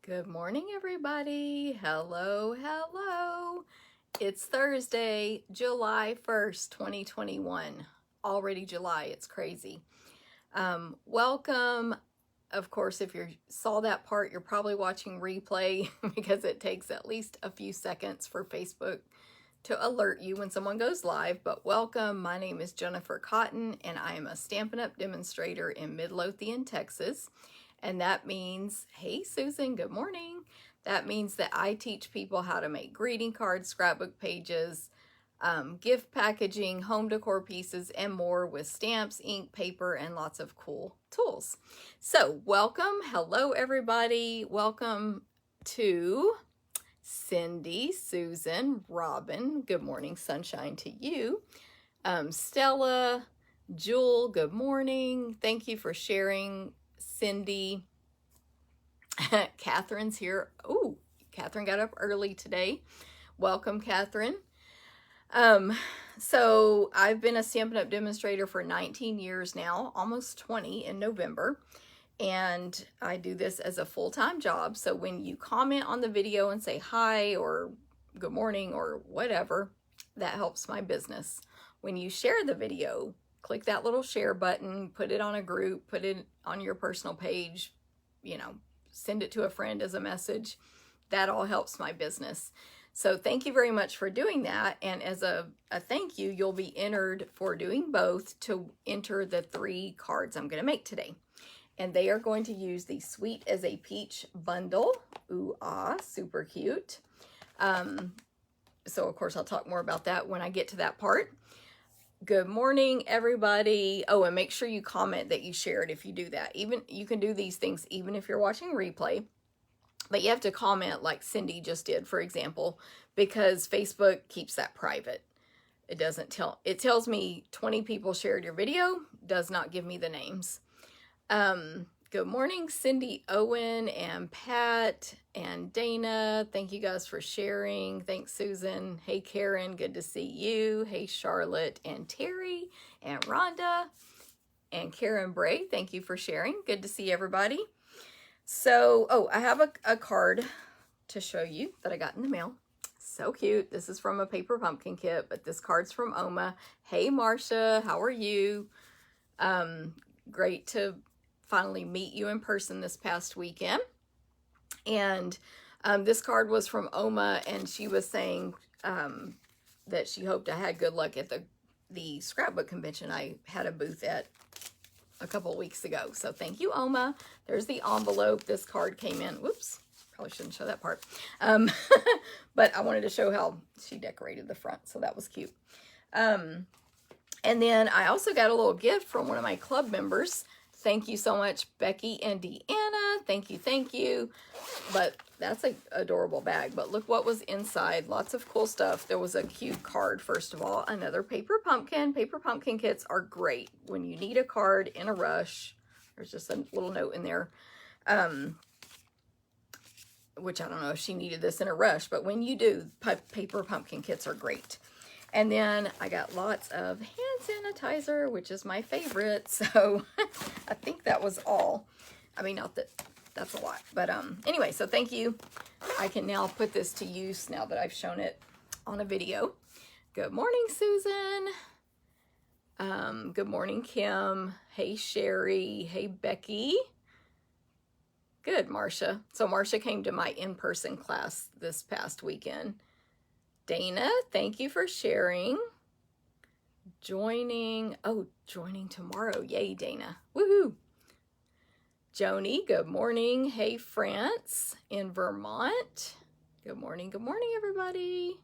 Good morning, everybody. Hello, hello. It's Thursday, July 1st, 2021. Already July, it's crazy. Welcome. Of course, if you saw that part, you're probably watching replay because it takes at least a few seconds for Facebook to alert you when someone goes live. But welcome. My name is Jennifer Cotton, and I am a Stampin' Up! Demonstrator in Midlothian, Texas. And that means, hey Susan, good morning. That means that I teach people how to make greeting cards, scrapbook pages, gift packaging, home decor pieces, and more with stamps, ink, paper, and lots of cool tools. So welcome. Hello, everybody. Welcome to Cindy, Susan, Robin. Good morning, sunshine to you. Stella, Jewel, good morning. Thank you for sharing. Cindy, Catherine's here. Oh, Catherine got up early today. Welcome, Catherine. So I've been a Stampin' Up! Demonstrator for 19 years now, almost 20 in November. And I do this as a full-time job. So when you comment on the video and say hi or good morning or whatever, that helps my business. When you share the video, click that little share button, put it on a group, put it on your personal page, send it to a friend as a message. That all helps my business. So thank you very much for doing that. And as a thank you, you'll be entered for doing both to enter the 3 cards I'm going to make today. And they are going to use the Sweet as a Peach bundle. Ooh, ah, super cute. So of course I'll talk more about that when I get to that part. Good morning, everybody. Oh, and make sure you comment that you shared if you do that. Even you can do these things even if you're watching replay, but you have to comment like Cindy just did, for example, because Facebook keeps that private. It tells me 20 people shared your video, does not give me the names. Good morning, Cindy, Owen, and Pat, and Dana. Thank you guys for sharing. Thanks, Susan. Hey, Karen, good to see you. Hey, Charlotte, and Terry, and Rhonda, and Karen Bray. Thank you for sharing. Good to see everybody. So, I have a card to show you that I got in the mail. So cute. This is from a paper pumpkin kit, but this card's from Oma. Hey, Marcia, how are you? Great to finally meet you in person this past weekend. And this card was from Oma, and she was saying that she hoped I had good luck at the scrapbook convention I had a booth at a couple weeks ago. So thank you, Oma. There's the envelope. This card came in. Whoops, probably shouldn't show that part. But I wanted to show how she decorated the front, so that was cute. And then I also got a little gift from one of my club members. Thank you so much, Becky and Deanna. Thank you, thank you. But that's an adorable bag. But look what was inside. Lots of cool stuff. There was a cute card, first of all. Another paper pumpkin. Paper pumpkin kits are great when you need a card in a rush. There's just a little note in there. Which I don't know if she needed this in a rush. But when you do, paper pumpkin kits are great. And then I got lots of hand sanitizer, which is my favorite. So I think that was all. I mean, not that that's a lot. But anyway, so thank you. I can now put this to use now that I've shown it on a video. Good morning, Susan. Good morning, Kim. Hey, Sherry. Hey, Becky. Good, Marcia. So Marcia came to my in-person class this past weekend. Dana, thank you for sharing. Joining tomorrow. Yay, Dana. Woohoo. Joni, good morning. Hey, France in Vermont. Good morning, everybody.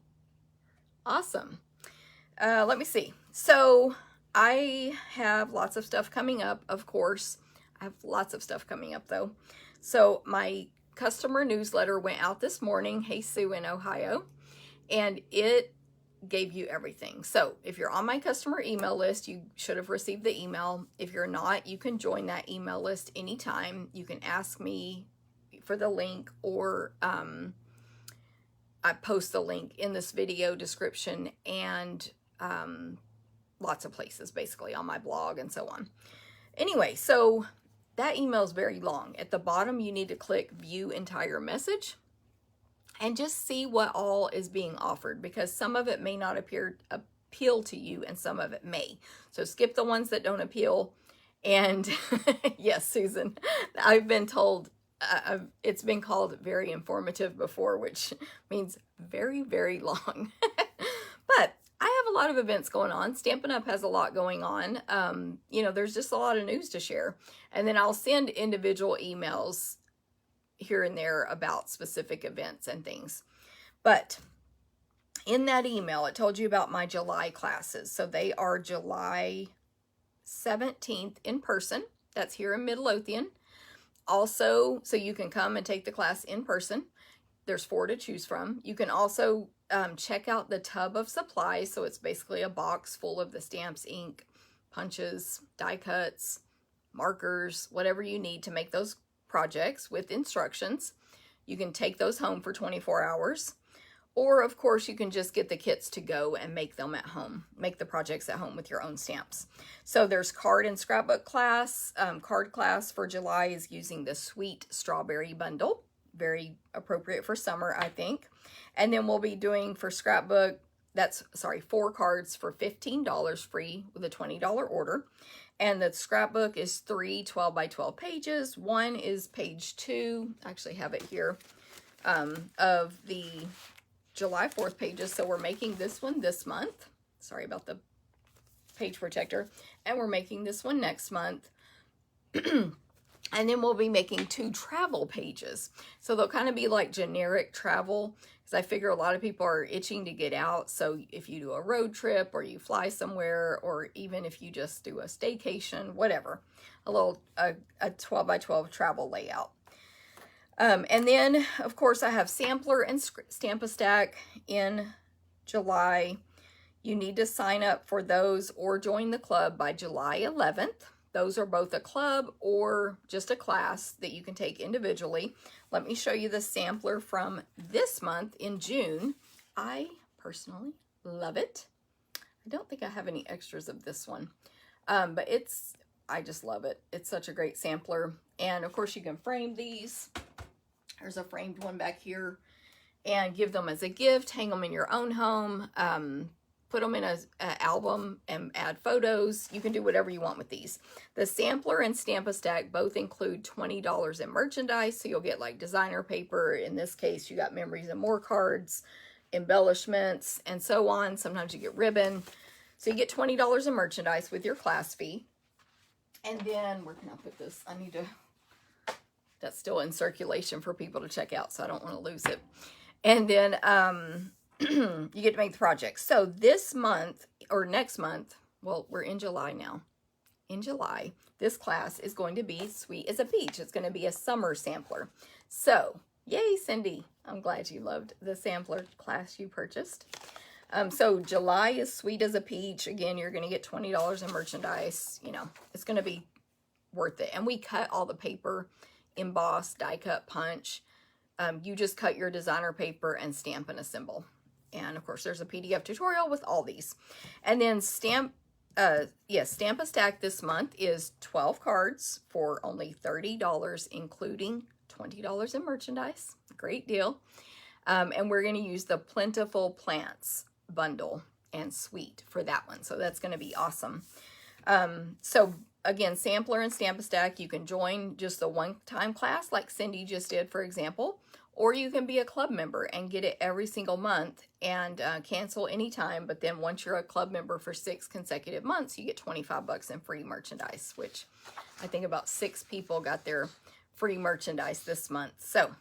Awesome. Let me see. So I have lots of stuff coming up, of course. I have lots of stuff coming up, though. So my customer newsletter went out this morning. Hey, Sue in Ohio. And it gave you everything. So if you're on my customer email list, you should have received the email. If you're not, you can join that email list anytime. You can ask me for the link, or I post the link in this video description and lots of places, basically on my blog and so on. Anyway, so that email is very long. At the bottom, you need to click view entire message and just see what all is being offered, because some of it may not appeal to you and some of it may. So skip the ones that don't appeal. And yes, Susan, I've been told, it's been called very informative before, which means very, very long. But I have a lot of events going on. Stampin' Up! Has a lot going on. You know, there's just a lot of news to share. And then I'll send individual emails here and there about specific events and things. But in that email, it told you about my July classes. So they are July 17th in person. That's here in Midlothian. Also, so you can come and take the class in person. There's 4 to choose from. You can also check out the tub of supplies. So it's basically a box full of the stamps, ink, punches, die cuts, markers, whatever you need to make those projects with instructions. You can take those home for 24 hours. Or, of course, you can just get the kits to go and make them at home. Make the projects at home with your own stamps. So there's card and scrapbook class. Card class for July is using the Sweet Strawberry Bundle. Very appropriate for summer, I think. And then we'll be doing for scrapbook, 4 cards for $15 free with a $20 order. And the scrapbook is 3 12 by 12 pages. One is page 2. I actually have it here, of the July 4th pages. So we're making this one this month. Sorry about the page protector. And we're making this one next month. And then we'll be making 2 travel pages. So they'll kind of be like generic travel, because I figure a lot of people are itching to get out. So if you do a road trip or you fly somewhere, or even if you just do a staycation, whatever, a 12 by 12 travel layout. And then, of course, I have Sampler and Stamp-A-Stack in July. You need to sign up for those or join the club by July 11th. Those are both a club or just a class that you can take individually. Let me show you the sampler from this month in June. I personally love it. I don't think I have any extras of this one, but I just love it. It's such a great sampler. And of course you can frame these. There's a framed one back here, and give them as a gift, hang them in your own home, put them in an album and add photos. You can do whatever you want with these. The sampler and Stamp-A-Stack both include $20 in merchandise. So you'll get like designer paper. In this case, you got Memories and More cards, embellishments, and so on. Sometimes you get ribbon. So you get $20 in merchandise with your class fee. And then, where can I put this? That's still in circulation for people to check out, so I don't want to lose it. And then you get to make the project. So this month, or next month, well, we're in July now. In July, this class is going to be Sweet as a Peach. It's going to be a summer sampler. So, yay, Cindy. I'm glad you loved the sampler class you purchased. So July is Sweet as a Peach. Again, you're going to get $20 in merchandise. You know, it's going to be worth it. And we cut all the paper, emboss, die cut, punch. You just cut your designer paper and stamp and assemble. And of course there's a PDF tutorial with all these. And then Stamp-A-Stack this month is 12 cards for only $30, including $20 in merchandise. Great deal. And we're going to use the Plentiful Plants bundle and suite for that one. So that's going to be awesome. So again, Sampler and Stamp-A-Stack, you can join just the one-time class like Cindy just did, for example, or you can be a club member and get it every single month and cancel anytime. But then once you're a club member for 6 consecutive months, you get 25 bucks in free merchandise, which I think about 6 people got their free merchandise this month. So,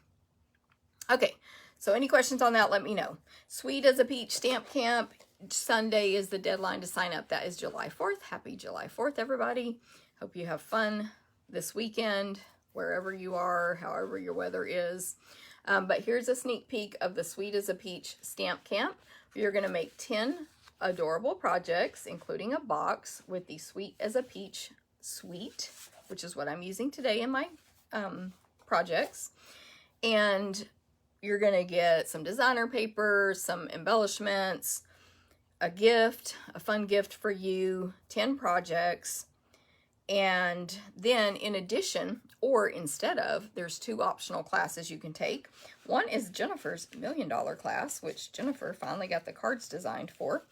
okay. So any questions on that, let me know. Sweet as a Peach Stamp Camp. Sunday is the deadline to sign up. That is July 4th. Happy July 4th, everybody. Hope you have fun this weekend, wherever you are, however your weather is. But here's a sneak peek of the Sweet as a Peach Stamp Camp. You're going to make 10 adorable projects, including a box with the Sweet as a Peach suite, which is what I'm using today in my projects. And you're going to get some designer paper, some embellishments, a gift, a fun gift for you, 10 projects, And then in addition, or instead of, there's 2 optional classes you can take. One is Jennifer's $1 Million class, which Jennifer finally got the cards designed for.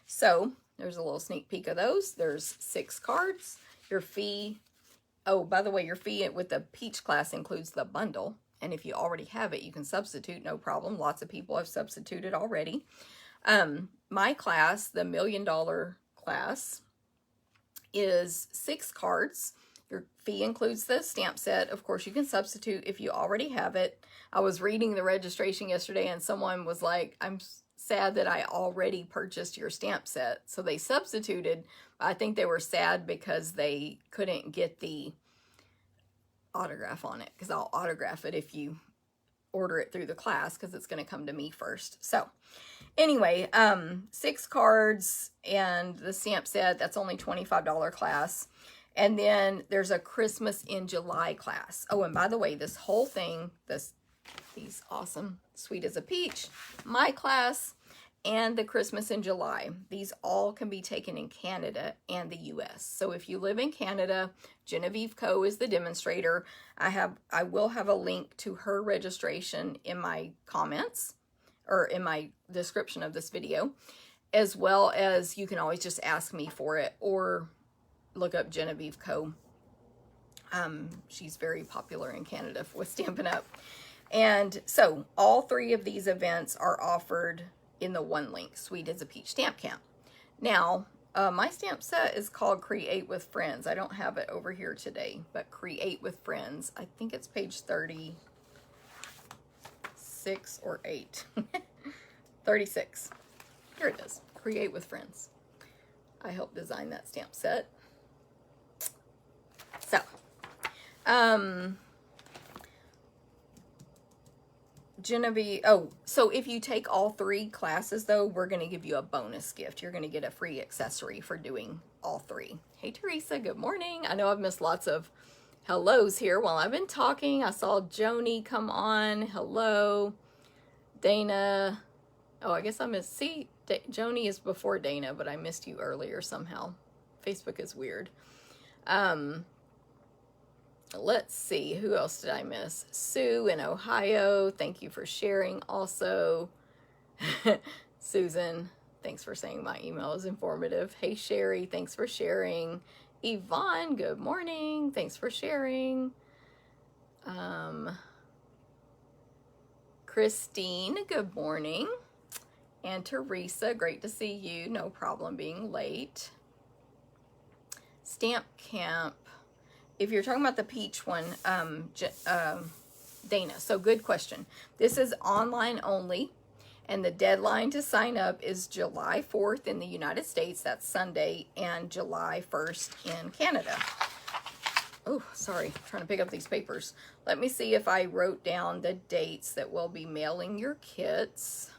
So there's a little sneak peek of those. There's 6 cards. Your fee, oh, by the way, your fee with the Peach class includes the bundle. And if you already have it, you can substitute, no problem. Lots of people have substituted already. My class, the $1 Million class, is 6 cards. Your fee includes the stamp set. Of course, you can substitute if you already have it. I was reading the registration yesterday and someone was like, I'm sad that I already purchased your stamp set. So they substituted. I think they were sad because they couldn't get the autograph on it, because I'll autograph it if you order it through the class, because it's going to come to me first. So anyway, 6 cards and the stamp set, that's only $25 class. And then there's a Christmas in July class. Oh, and by the way, this whole thing, these awesome Sweet as a Peach, my class, and the Christmas in July, these all can be taken in Canada and the US. So if you live in Canada, Genevieve Co is the demonstrator. I will have a link to her registration in my comments or in my description of this video, as well as you can always just ask me for it or look up Genevieve Co. She's very popular in Canada with Stampin' Up. And so all 3 of these events are offered in the one link, Sweet as a Peach Stamp Camp. Now, my stamp set is called Create with Friends. I don't have it over here today, but Create with Friends. I think it's page 36 or 8. 36. Here it is. Create with Friends. I helped design that stamp set. So, Genevieve, oh, so if you take all 3 classes, though, we're going to give you a bonus gift. You're going to get a free accessory for doing all 3. Hey, Teresa, good morning. I know I've missed lots of hellos here while I've been talking. I saw Joni come on. Hello. Dana. Oh, I guess I missed. See, Joni is before Dana, but I missed you earlier somehow. Facebook is weird. Let's see, who else did I miss? Sue in Ohio, thank you for sharing also. Susan, thanks for saying my email is informative. Hey, Sherry, thanks for sharing. Yvonne, good morning, thanks for sharing. Christine, good morning. And Teresa, great to see you, no problem being late. Stamp Camp. If you're talking about the Peach one, Dana, so good question. This is online only, and the deadline to sign up is July 4th in the United States, that's Sunday, and July 1st in Canada. Oh, sorry, I'm trying to pick up these papers. Let me see if I wrote down the dates that we'll be mailing your kits.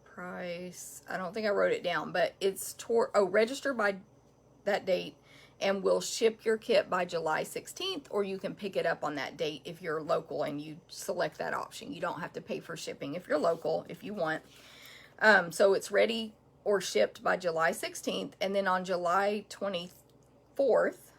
Price, I don't think I wrote it down, but it's register by that date, and we'll ship your kit by July 16th, or you can pick it up on that date if you're local and you select that option. You don't have to pay for shipping if you're local, if you want. So it's ready or shipped by July 16th, and then on July 24th,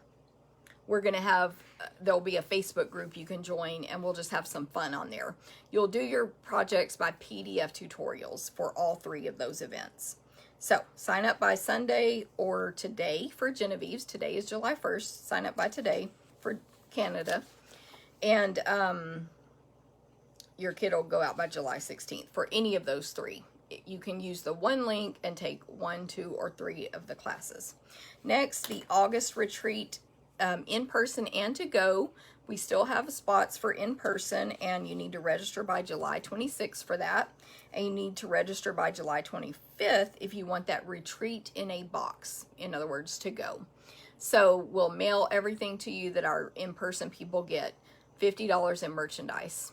we're going to have, there'll be a Facebook group you can join, and we'll just have some fun on there. You'll do your projects by PDF tutorials for all 3 of those events. So sign up by Sunday or today for Genevieve's. Today is July 1st. Sign up by today for Canada. And your kit will go out by July 16th for any of those 3. You can use the one link and take 1, 2, or 3 of the classes. Next, the August retreat, in person and to go. We still have spots for in person, and you need to register by July 26th for that. And you need to register by July 25th if you want that retreat in a box, in other words, to go. So we'll mail everything to you that our in-person people get. $50 in merchandise.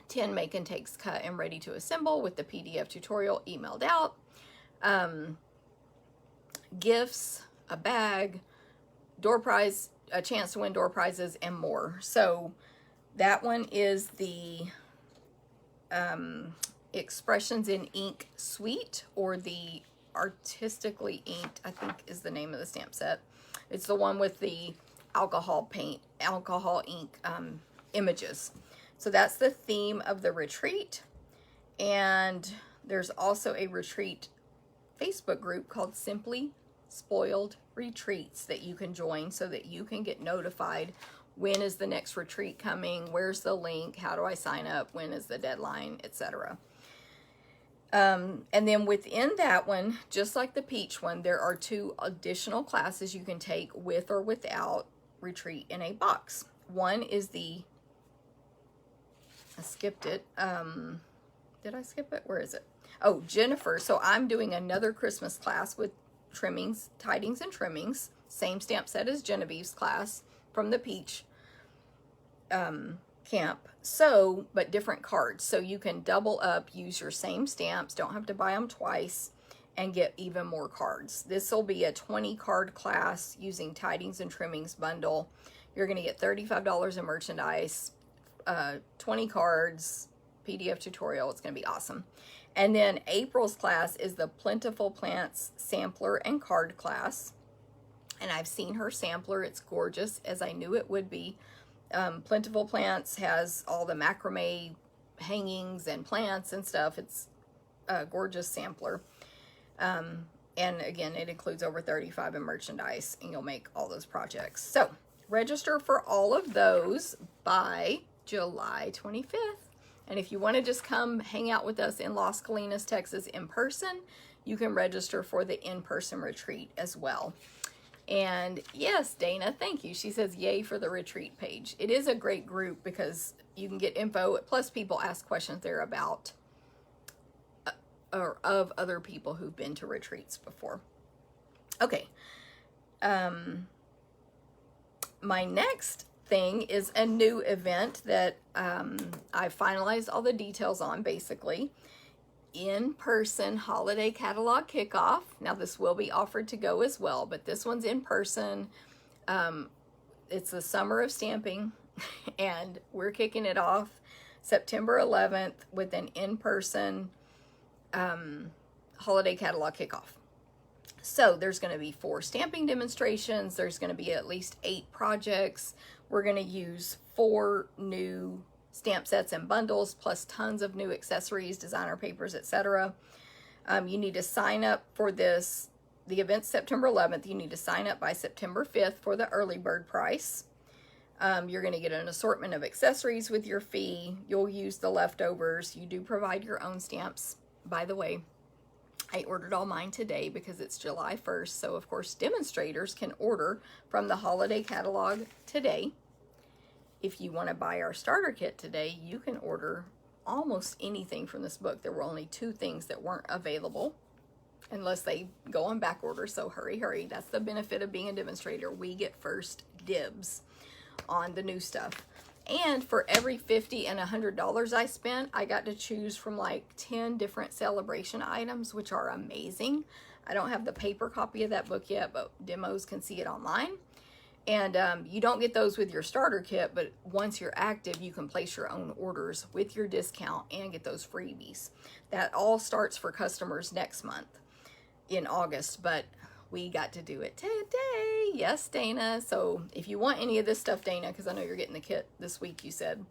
10 make and takes cut and ready to assemble with the PDF tutorial emailed out. Gifts, a bag, door prize, a chance to win door prizes, and more. So that one is the Expressions in Ink Suite, or the Artistically Inked, I think is the name of the stamp set. It's the one with the alcohol ink images. So that's the theme of the retreat. And there's also a retreat Facebook group called Simply Spoiled Retreats that you can join so that you can get notified when is the next retreat coming, where's the link, how do I sign up, when is the deadline, etc. And then within that one, just like the peach one, there are 2 additional classes you can take with or without Retreat in a Box. One is I skipped it. Did I skip it? Where is it? Oh, Jennifer. So I'm doing another Christmas class with trimmings, tidings and trimmings. Same stamp set as Genevieve's class from the peach camp. So, but different cards. So you can double up, use your same stamps, don't have to buy them twice, and get even more cards. This will be a 20 card class using tidings and trimmings bundle. You're going to get $35 in merchandise, 20 cards, PDF tutorial. It's going to be awesome. And then April's class is the Plentiful Plants sampler and card class. And I've seen her sampler. It's gorgeous, as I knew it would be. Plentiful Plants has all the macrame hangings and plants and stuff. It's a gorgeous sampler. And again, it includes over 35 in merchandise, and you'll make all those projects. So register for all of those by July 25th. And if you want to just come hang out with us in Las Colinas, Texas in person, you can register for the in-person retreat as well. And yes, Dana, thank you. She says, yay for the retreat page. It is a great group because you can get info, plus people ask questions there about or of other people who've been to retreats before. Okay. My next thing is a new event that I finalized all the details on, basically. In-person holiday catalog kickoff. Now this will be offered to go as well, but this one's in person. It's the summer of stamping, and we're kicking it off September 11th with an in-person holiday catalog kickoff. So there's going to be 4 stamping demonstrations. There's going to be at least 8 projects. We're going to use 4 new stamp sets and bundles, plus tons of new accessories, designer papers, etc. You need to sign up for this. The event's September 11th. You need to sign up by September 5th for the early bird price. You're going to get an assortment of accessories with your fee. You'll use the leftovers. You do provide your own stamps. By the way, I ordered all mine today because it's July 1st. So, of course, demonstrators can order from the holiday catalog today. If you want to buy our starter kit today, you can order almost anything from this book. There were only 2 things that weren't available unless they go on back order. So hurry, hurry. That's the benefit of being a demonstrator. We get first dibs on the new stuff. And for every $50 and $100 I spent, I got to choose from like 10 different celebration items, which are amazing. I don't have the paper copy of that book yet, but demos can see it online. And you don't get those with your starter kit, but once you're active, you can place your own orders with your discount and get those freebies. That all starts for customers next month in August, but we got to do it today. Yes, Dana. So if you want any of this stuff, Dana, because I know you're getting the kit this week, you said,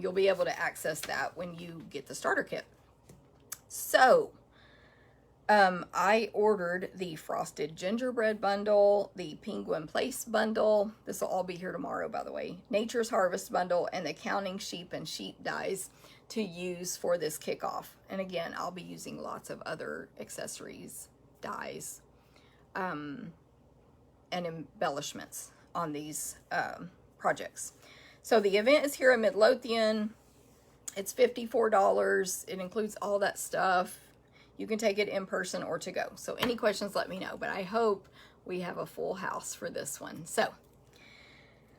you'll be able to access that when you get the starter kit. So I ordered the Frosted Gingerbread bundle, the Penguin Place bundle. This will all be here tomorrow, by the way. Nature's Harvest bundle, and the Counting Sheep and Sheep dies to use for this kickoff. And again, I'll be using lots of other accessories, dies, and embellishments on these projects. So the event is here in Midlothian. It's $54. It includes all that stuff. You can take it in person or to go. So any questions, let me know. But I hope we have a full house for this one. So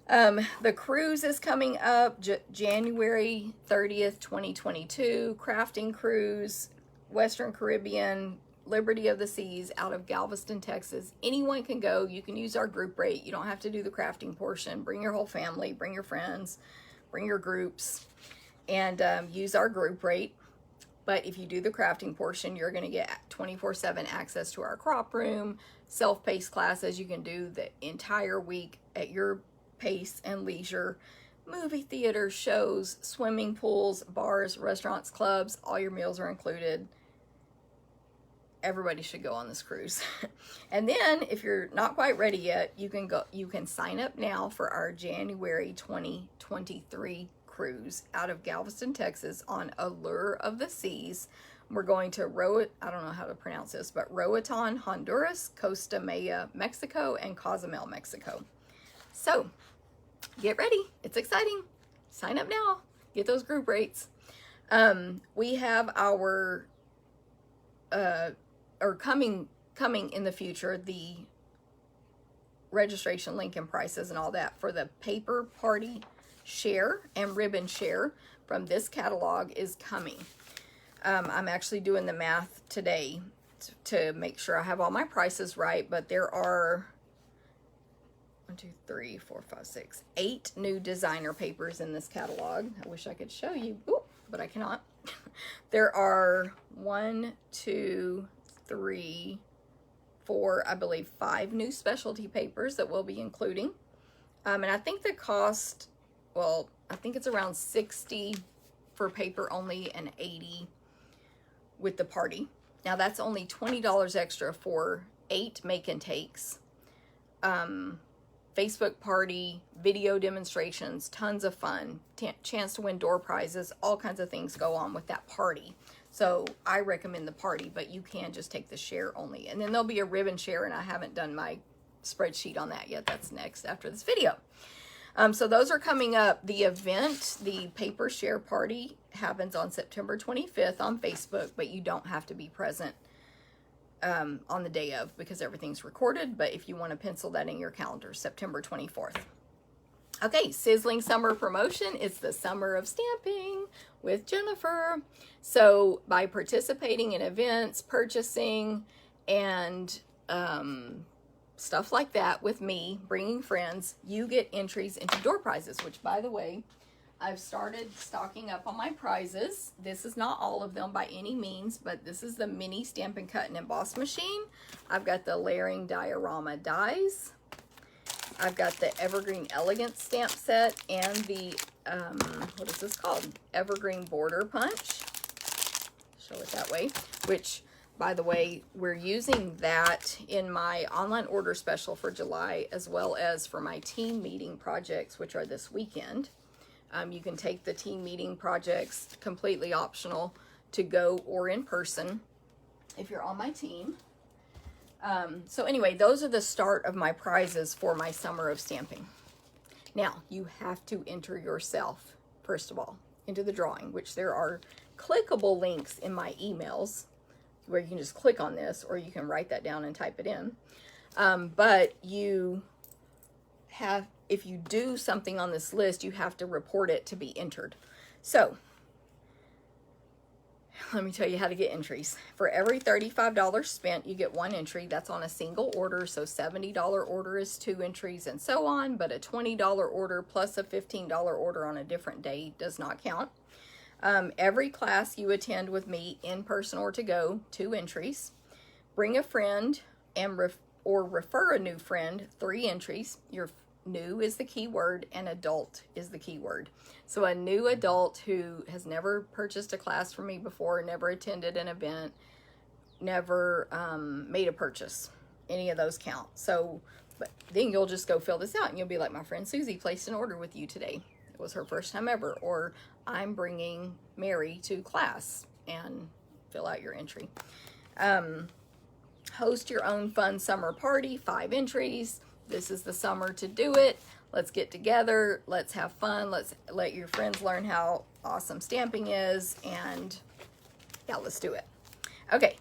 the cruise is coming up January 30th, 2022. Crafting cruise, Western Caribbean, Liberty of the Seas out of Galveston, Texas. Anyone can go. You can use our group rate. You don't have to do the crafting portion. Bring your whole family, bring your friends, bring your groups, and use our group rate. But if you do the crafting portion, you're going to get 24/7 access to our crop room, self-paced classes. You can do the entire week at your pace and leisure. Movie theaters, shows, swimming pools, bars, restaurants, clubs, all your meals are included. Everybody should go on this cruise. And then if you're not quite ready yet, you can sign up now for our January 2023 cruise out of Galveston, Texas on Allure of the Seas. We're going to I don't know how to pronounce this, but Roatan, Honduras, Costa Maya, Mexico, and Cozumel, Mexico. So get ready. It's exciting. Sign up now. Get those group rates. We have our coming in the future, the registration link and prices and all that for the paper party share and ribbon share from this catalog is coming. I'm actually doing the math today to make sure I have all my prices right, but there are 8 new designer papers in this catalog. I wish I could show you, but I cannot. There are 1, 2, 3, 4, I believe 5 new specialty papers that we'll be including. And I think the cost, well, I think it's around $60 for paper only and $80 with the party. Now that's only $20 extra for 8 make and takes. Facebook party, video demonstrations, tons of fun, chance to win door prizes, all kinds of things go on with that party. So I recommend the party, but you can just take the share only. And then there'll be a ribbon share, and I haven't done my spreadsheet on that yet. That's next after this video. So those are coming up. The event, the paper share party, happens on September 25th on Facebook, but you don't have to be present on the day of because everything's recorded. But if you want to pencil that in your calendar, September 24th. Okay, Sizzling Summer Promotion. It's the summer of stamping with Jennifer. So by participating in events, purchasing, and stuff like that with me, bringing friends, you get entries into door prizes, which, by the way, I've started stocking up on my prizes. This is not all of them by any means, but this is the mini Stampin' Cut and Emboss machine. I've got the layering diorama dies. I've got the Evergreen Elegance stamp set and the, what is this called? Evergreen Border Punch. Show it that way, which, by the way, we're using that in my online order special for July, as well as for my team meeting projects, which are this weekend. You can take the team meeting projects, completely optional to go or in person if you're on my team. So anyway, those are the start of my prizes for my summer of stamping. Now, you have to enter yourself, first of all, into the drawing, which there are clickable links in my emails where you can just click on this, or you can write that down and type it in. But you have, if you do something on this list, you have to report it to be entered. So let me tell you how to get entries. For every $35 spent, you get 1 entry. That's on a single order. So $70 order is 2 entries and so on, but a $20 order plus a $15 order on a different day does not count. Every class you attend with me, in person or to go, 2 entries. Bring a friend and or refer a new friend, 3 entries. Your new is the key word and adult is the key word. So a new adult who has never purchased a class from me before, never attended an event, never made a purchase. Any of those count. So but then you'll just go fill this out and you'll be like, my friend Susie placed an order with you today. It was her first time ever. Or I'm bringing Mary to class, and fill out your entry. Host your own fun summer party, 5 entries. This is the summer to do it. Let's get together. Let's have fun. Let's let your friends learn how awesome stamping is. And yeah, let's do it. Okay.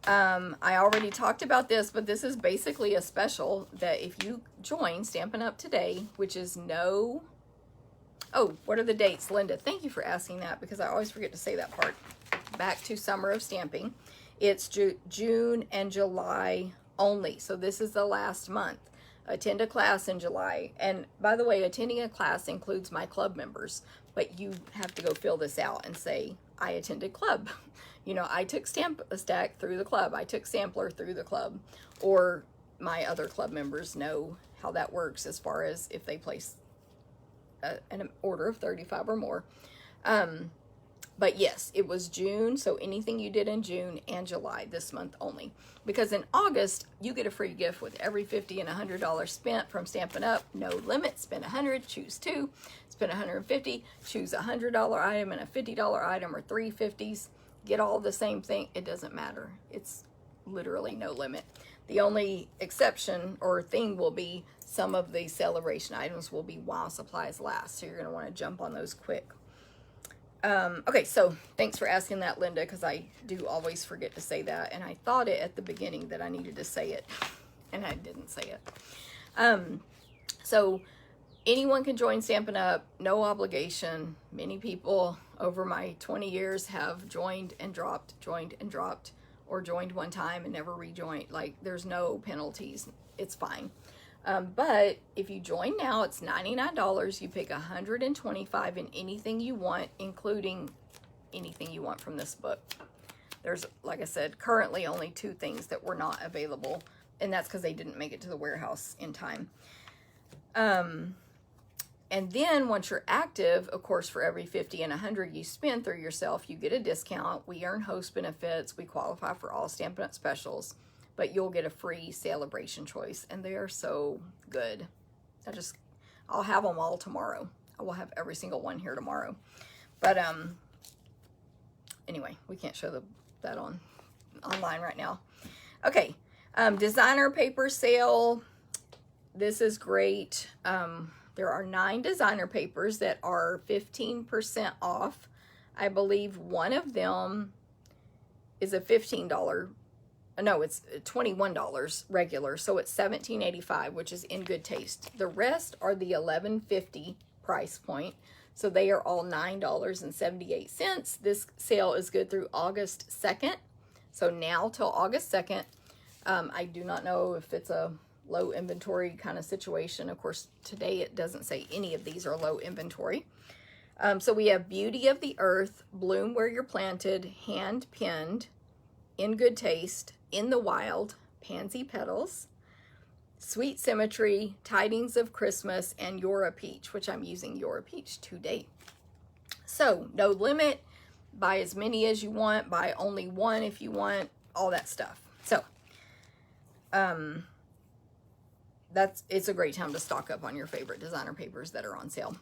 I already talked about this, but this is basically a special that if you join Stampin' Up! Today, which is no... Oh, what are the dates, Linda? Thank you for asking that, because I always forget to say that part. Back to Summer of Stamping. It's June and July only. So this is the last month. Attend a class in July. And by the way, attending a class includes my club members. but you have to go fill this out and say, I attended club. You know, I took Stamp a Stack through the club. I took Sampler through the club. Or my other club members know how that works as far as if they place an order of 35 or more. But yes, it was June, so anything you did in June and July, this month only. Because in August, you get a free gift with every $50 and $100 spent from Stampin' Up. No limit, spend $100, choose 2, spend $150, choose a $100 item and a $50 item or 3 50s. Get all the same thing, it doesn't matter. It's literally no limit. The only exception or thing will be some of the celebration items will be while supplies last. So you're gonna wanna jump on those quick. Okay, so thanks for asking that, Linda, because I do always forget to say that. And I thought it at the beginning that I needed to say it, and I didn't say it. So anyone can join Stampin' Up, no obligation. Many people over my 20 years have joined and dropped, or joined one time and never rejoined. Like, there's no penalties. It's fine. But if you join now, it's $99. You pick $125 in anything you want, including anything you want from this book. There's, like I said, currently only 2 things that were not available, and that's because they didn't make it to the warehouse in time. And then once you're active, of course, for every 50 and 100 you spend through yourself, you get a discount. We earn host benefits. We qualify for all Stampin' Up specials. But you'll get a free celebration choice, and they are so good. I'll have them all tomorrow. I will have every single one here tomorrow. But anyway, we can't show that online right now. Okay, designer paper sale. This is great. There are 9 designer papers that are 15% off. I believe one of them is a $15. No, it's $21 regular, so it's $17.85, which is in good taste. The rest are the $11.50 price point, so they are all $9.78. This sale is good through August 2nd, so now till August 2nd. I do not know if it's a low inventory kind of situation. Of course, today it doesn't say any of these are low inventory. So we have Beauty of the Earth, Bloom Where You're Planted, Hand Pinned, In Good Taste, In the Wild, Pansy Petals, Sweet Symmetry, Tidings of Christmas, and You're a Peach, which I'm using You're a Peach to date. So no limit, buy as many as you want, buy only one if you want, all that stuff. So it's a great time to stock up on your favorite designer papers that are on sale.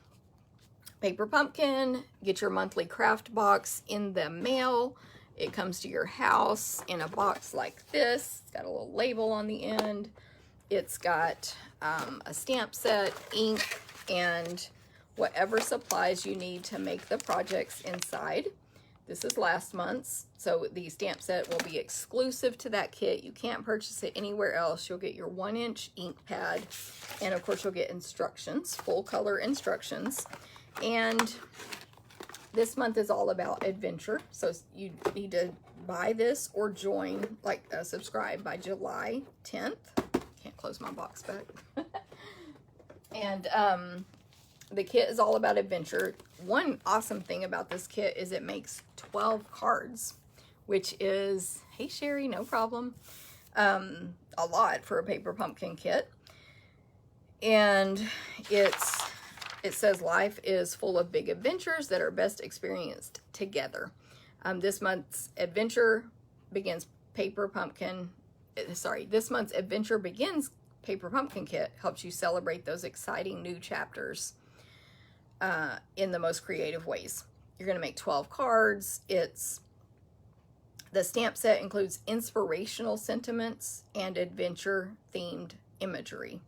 Paper Pumpkin, get your monthly craft box in the mail. It comes to your house in a box like this. It's got a little label on the end. It's got a stamp set, ink, and whatever supplies you need to make the projects inside. This is last month's, so the stamp set will be exclusive to that kit. You can't purchase it anywhere else. You'll get your 1-inch ink pad, and of course you'll get instructions, full color instructions. And this month is all about adventure, so you need to buy this or join, like subscribe by July 10th. Can't close my box back. And the kit is all about adventure. One awesome thing about this kit is it makes 12 cards, which is, hey Sherry, no problem, a lot for a Paper Pumpkin kit. And it says life is full of big adventures that are best experienced together. This month's adventure begins this month's adventure begins Paper Pumpkin kit helps you celebrate those exciting new chapters in the most creative ways. You're going to make 12 cards. The stamp set includes inspirational sentiments and adventure themed imagery.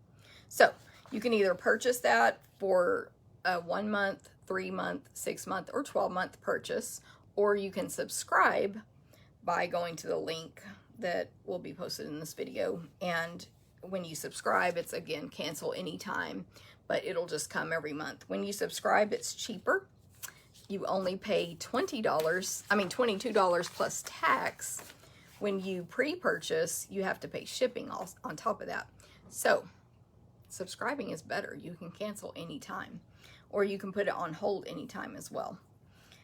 So you can either purchase that for a 1 month, 3 month, 6 month, or 12-month purchase, or you can subscribe by going to the link that will be posted in this video. And when you subscribe, it's again cancel anytime, but it'll just come every month. When you subscribe, it's cheaper. You only pay $22 plus tax. When you pre-purchase, you have to pay shipping on top of that. So subscribing is better. You can cancel anytime. or you can put it on hold anytime as well.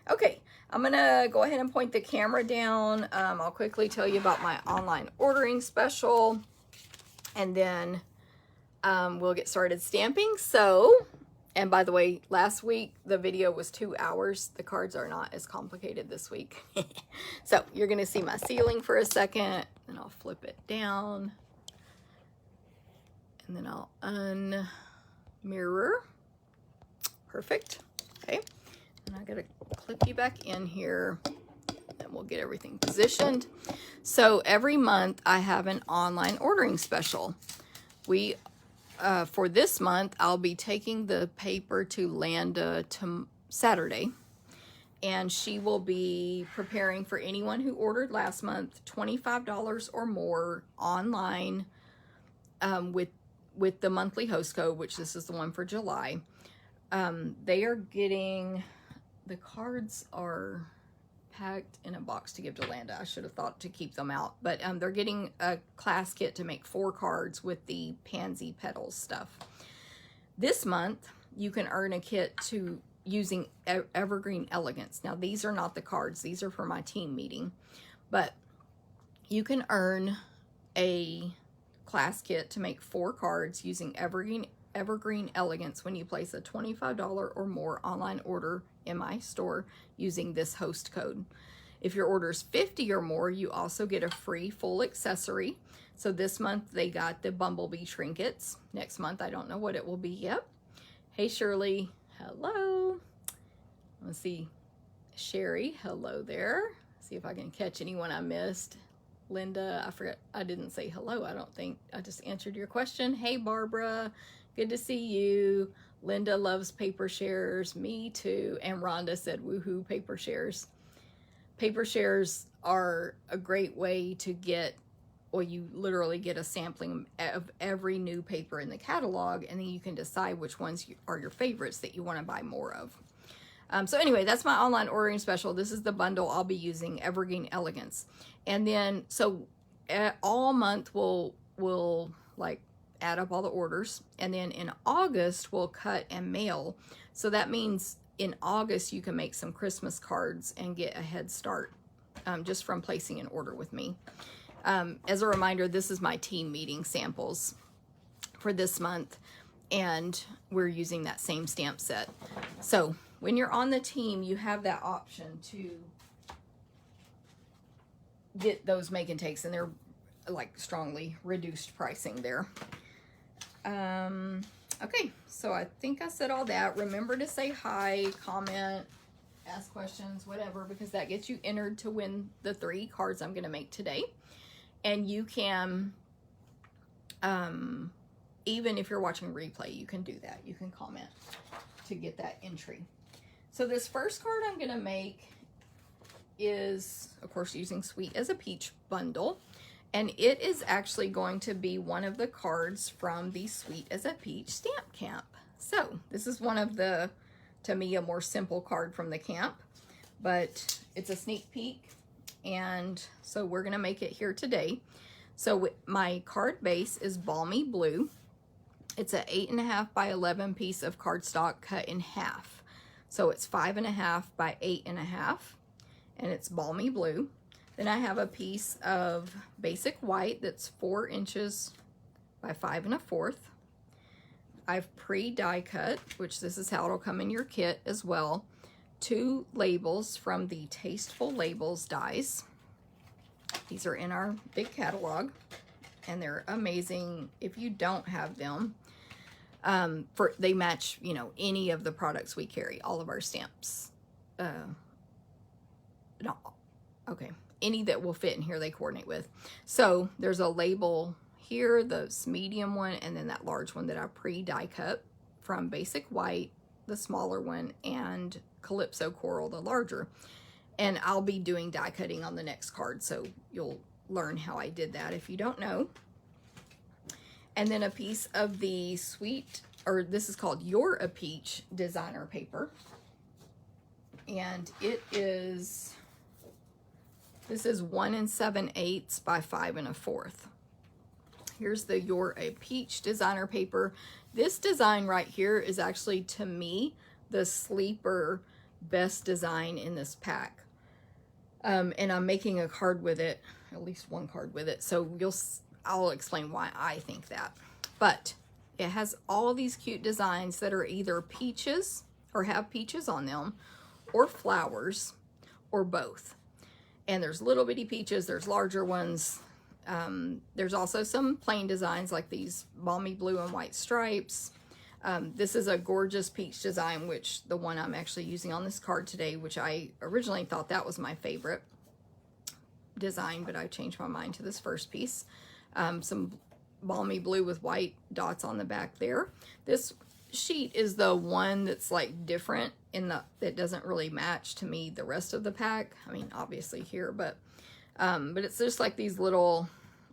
Okay, I'm gonna go ahead and point the camera down. I'll quickly tell you about my online ordering special, and then we'll get started stamping. So, and by the way, last week the video was 2 hours. The cards are not as complicated this week. So you're gonna see my ceiling for a second, and I'll flip it down, and then I'll unmirror. Perfect. Okay, and I gotta clip you back in here, and we'll get everything positioned. So every month I have an online ordering special. For this month, I'll be taking the paper to Landa Saturday, and she will be preparing for anyone who ordered last month $25 or more online with the monthly host code, which this is the one for July. They are getting, the cards are packed in a box to give to Landa. I should have thought to keep them out, but they're getting a class kit to make 4 cards with the pansy petals stuff. This month, you can earn a kit to using Evergreen Elegance. Now, these are not the cards. These are for my team meeting, but you can earn a class kit to make 4 cards using Evergreen Elegance when you place a $25 or more online order in my store using this host code. If your order is 50 or more, you also get a free full accessory. So this month they got the bumblebee trinkets. Next month, I don't know what it will be yet. Hey Shirley, hello. Let's see, Sherry, hello there. See if I can catch anyone I missed. Linda, I forgot, I didn't say hello, I don't think. I just answered your question. Hey Barbara, good to see you. Linda loves paper shares, me too. And Rhonda said, woohoo, paper shares. Paper shares are a great way to get, or you literally get a sampling of every new paper in the catalog, and then you can decide which ones are your favorites that you want to buy more of. So anyway, that's my online ordering special. This is the bundle I'll be using, Evergreen Elegance. And then, so all month we'll like add up all the orders, and then in August we'll cut and mail. So that means in August you can make some Christmas cards and get a head start just from placing an order with me. As a reminder, this is my team meeting samples for this month, and we're using that same stamp set. So when you're on the team, you have that option to get those make and takes, and they're like strongly reduced pricing there. Okay, so I think I said all that. Remember to say hi, comment, ask questions, whatever, because that gets you entered to win the 3 cards I'm going to make today. And you can, even if you're watching replay, you can do that. You can comment to get that entry. So this first card I'm going to make is, of course, using Sweet as a Peach bundle. And it is actually going to be one of the cards from the Sweet as a Peach stamp camp. So this is one of the, to me, a more simple card from the camp, but it's a sneak peek. And so we're going to make it here today. So my card base is Balmy Blue. It's an 8.5 by 11 piece of cardstock cut in half. So it's 5.5 by 8.5, and it's Balmy Blue. Then I have a piece of basic white that's 4 inches by 5 1/4. I've pre-die cut, which this is how it'll come in your kit as well. 2 labels from the Tasteful Labels dies. These are in our big catalog, and they're amazing if you don't have them. They match, you know, any of the products we carry, all of our stamps. No, okay. Any that will fit in here, they coordinate with. So there's a label here, this medium one, and then that large one that I pre-die cut from Basic White, the smaller one, and Calypso Coral, the larger. And I'll be doing die cutting on the next card, so you'll learn how I did that if you don't know. And then a piece of the Sweet, or this is called You're a Peach designer paper. And it is, this is 1 7/8 by 5 1/4. Here's the You're a Peach designer paper. This design right here is actually, to me, the sleeper best design in this pack. And I'm making a card with it, at least one card with it. So I'll explain why I think that. But it has all these cute designs that are either peaches or have peaches on them, or flowers, or both. And there's little bitty peaches, there's larger ones. There's also some plain designs like these balmy blue and white stripes. This is a gorgeous peach design, which the one I'm actually using on this card today, which I originally thought that was my favorite design, but I changed my mind to this first piece. Some balmy blue with white dots on the back there. This sheet is the one that's like different in that doesn't really match to me the rest of the pack. I mean, obviously here, but it's just like these little,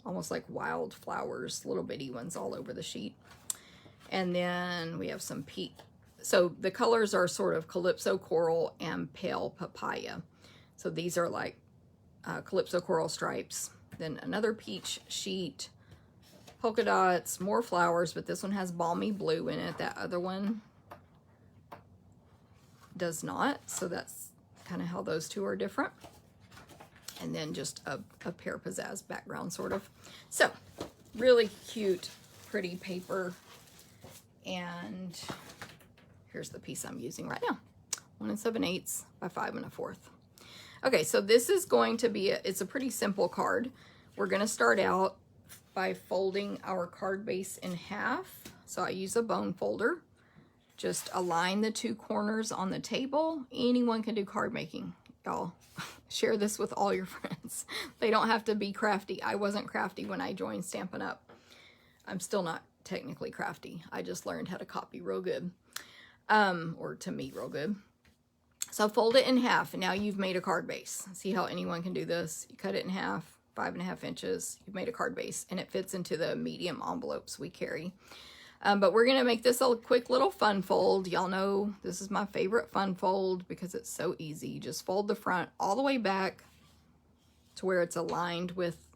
almost like wild flowers, little bitty ones all over the sheet. And then we have some peach. So the colors are sort of Calypso Coral and Pale Papaya. So these are like Calypso Coral stripes. Then another peach sheet, polka dots, more flowers, but this one has balmy blue in it. That other one does not. So that's kind of how those two are different. And then just a pear pizzazz background, sort of. So really cute, pretty paper. And here's the piece I'm using right now. 1 7/8 by 5 1/4. Okay, so this is going to be, it's a pretty simple card. We're gonna start out by folding our card base in half. So I use a bone folder. Just align the 2 corners on the table. Anyone can do card making, y'all. Share this with all your friends. They don't have to be crafty. I wasn't crafty when I joined Stampin' Up. I'm still not technically crafty. I just learned how to copy real good, or to meet real good. So fold it in half, and now you've made a card base. See how anyone can do this? You cut it in half, 5 1/2 inches. You've made a card base, and it fits into the medium envelopes we carry. But we're gonna make this a quick little fun fold. Y'all know this is my favorite fun fold because it's so easy. You just fold the front all the way back to where it's aligned with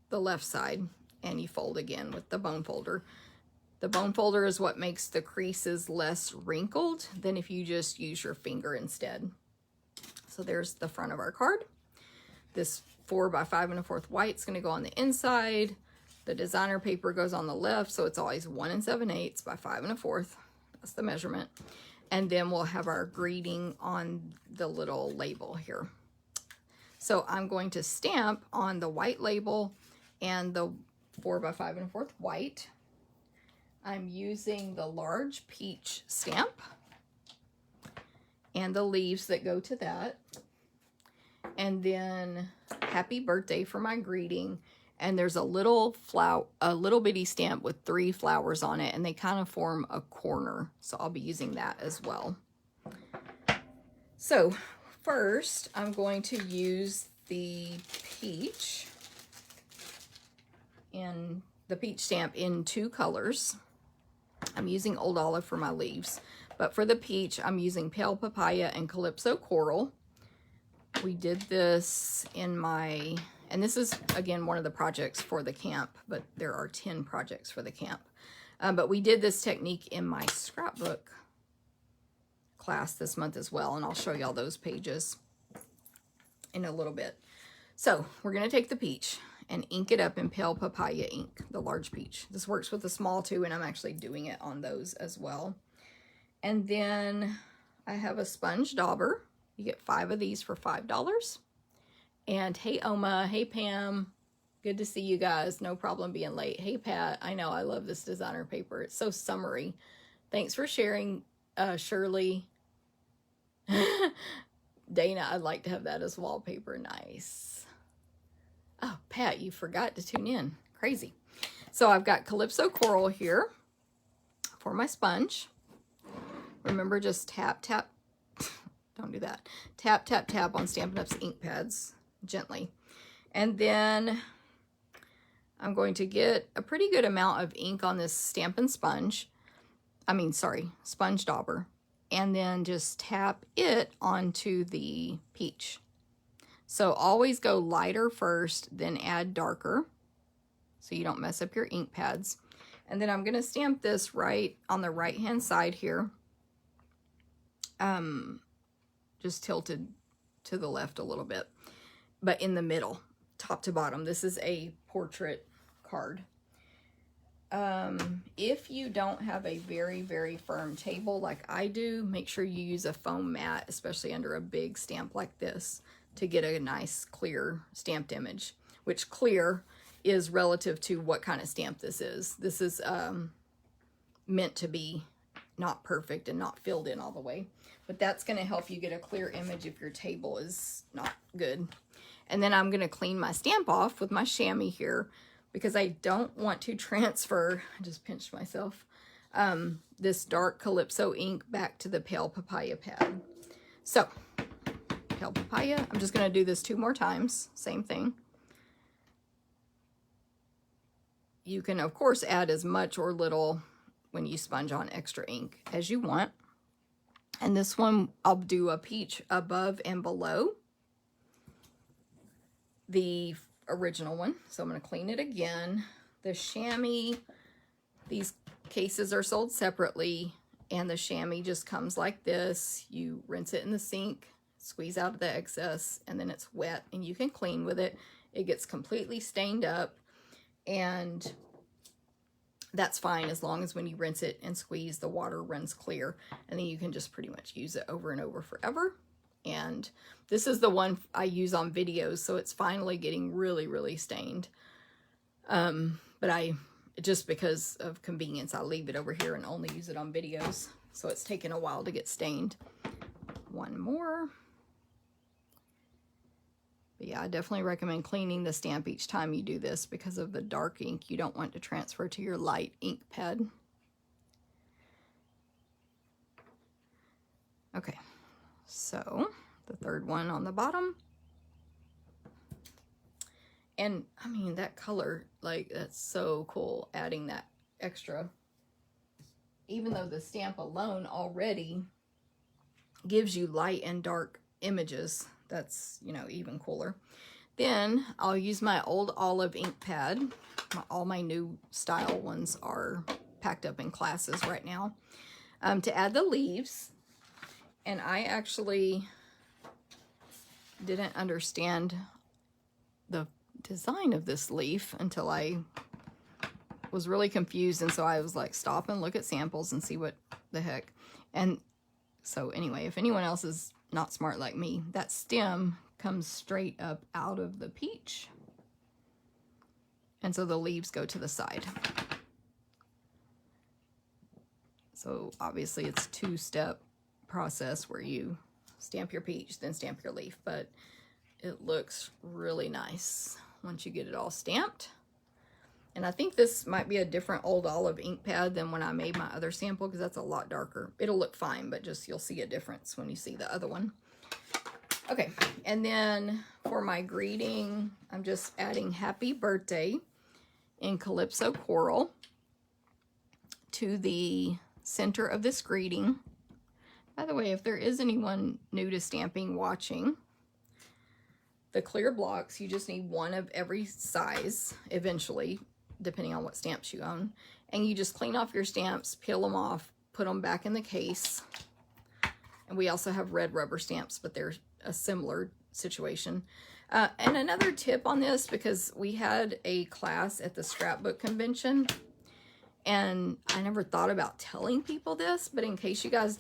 the left side, and you fold again with the bone folder. The bone folder is what makes the creases less wrinkled than if you just use your finger instead. So there's the front of our card. This 4 by 5 1/4 white is going to go on the inside. The designer paper goes on the left, so it's always 1 7/8 by 5 1/4. That's the measurement. And then we'll have our greeting on the little label here. So I'm going to stamp on the white label and the 4 by 5 1/4 white. I'm using the large peach stamp and the leaves that go to that. And then happy birthday for my greeting. And there's a little bitty stamp with 3 flowers on it, and they kind of form a corner. So I'll be using that as well. So first I'm going to use the peach stamp in 2 colors. I'm using Old Olive for my leaves, but for the peach, I'm using Pale Papaya and Calypso Coral. We did this in my, and this is, again, one of the projects for the camp, but there are 10 projects for the camp. But we did this technique in my scrapbook class this month as well, and I'll show y'all those pages in a little bit. So we're going to take the peach and ink it up in Pale Papaya ink, the large peach. This works with the small too, and I'm actually doing it on those as well. And then I have a sponge dauber. You get 5 of these for $5. And hey Oma, hey Pam, good to see you guys. No problem being late. Hey Pat, I know I love this designer paper. It's so summery. Thanks for sharing, Shirley. Dana, I'd like to have that as wallpaper. Nice. Oh, Pat, you forgot to tune in. Crazy. So I've got Calypso Coral here for my sponge. Remember, just tap, tap. Don't do that. Tap, tap, tap on Stampin' Up's ink pads gently. And then I'm going to get a pretty good amount of ink on this Stampin' sponge. Sponge dauber. And then just tap it onto the peach. So always go lighter first, then add darker, so you don't mess up your ink pads. And then I'm going to stamp this right on the right-hand side here. just tilted to the left a little bit, but in the middle, top to bottom. This is a portrait card. If you don't have a very, very firm table like I do, make sure you use a foam mat, especially under a big stamp like this, to get a nice clear stamped image, which clear is relative to what kind of stamp this is. This is meant to be not perfect and not filled in all the way, but that's going to help you get a clear image if your table is not good. And then I'm going to clean my stamp off with my chamois here, because I don't want to transfer, I just pinched myself, this dark Calypso ink back to the pale papaya pad. So, pale papaya, I'm just going to do this 2 more times, same thing. You can, of course, add as much or little when you sponge on extra ink as you want. And this one, I'll do a peach above and below the original one. So I'm going to clean it again. The chamois, these cases are sold separately, and the chamois just comes like this. You rinse it in the sink, squeeze out the excess, and then it's wet and you can clean with it. It gets completely stained up, and that's fine as long as when you rinse it and squeeze, the water runs clear, and then you can just pretty much use it over and over forever. And this is the one I use on videos, so it's finally getting really, really stained. But just because of convenience, I leave it over here and only use it on videos. So it's taken a while to get stained. One more. But yeah, I definitely recommend cleaning the stamp each time you do this because of the dark ink. You don't want to transfer to your light ink pad. Okay. So, the third one on the bottom. And, I mean, that color, like, that's so cool, adding that extra. Even though the stamp alone already gives you light and dark images, that's, you know, even cooler. Then, I'll use my old olive ink pad. All my new style ones are packed up in classes right now. To add the leaves. And I actually didn't understand the design of this leaf until I was really confused. And so I was like, stop and look at samples and see what the heck. And so anyway, if anyone else is not smart like me, that stem comes straight up out of the peach. And so the leaves go to the side. So obviously it's a 2-step process where you stamp your peach, then stamp your leaf, but it looks really nice once you get it all stamped. And I think this might be a different old olive ink pad than when I made my other sample, because that's a lot darker. It'll look fine, but just you'll see a difference when you see the other one. Okay, and then for my greeting, I'm just adding happy birthday in Calypso Coral to the center of this greeting. By the way, if there is anyone new to stamping watching, the clear blocks, you just need one of every size eventually, depending on what stamps you own. And you just clean off your stamps, peel them off, put them back in the case. And we also have red rubber stamps, but they're a similar situation. And another tip on this, because we had a class at the Scrapbook convention, and I never thought about telling people this, but in case you guys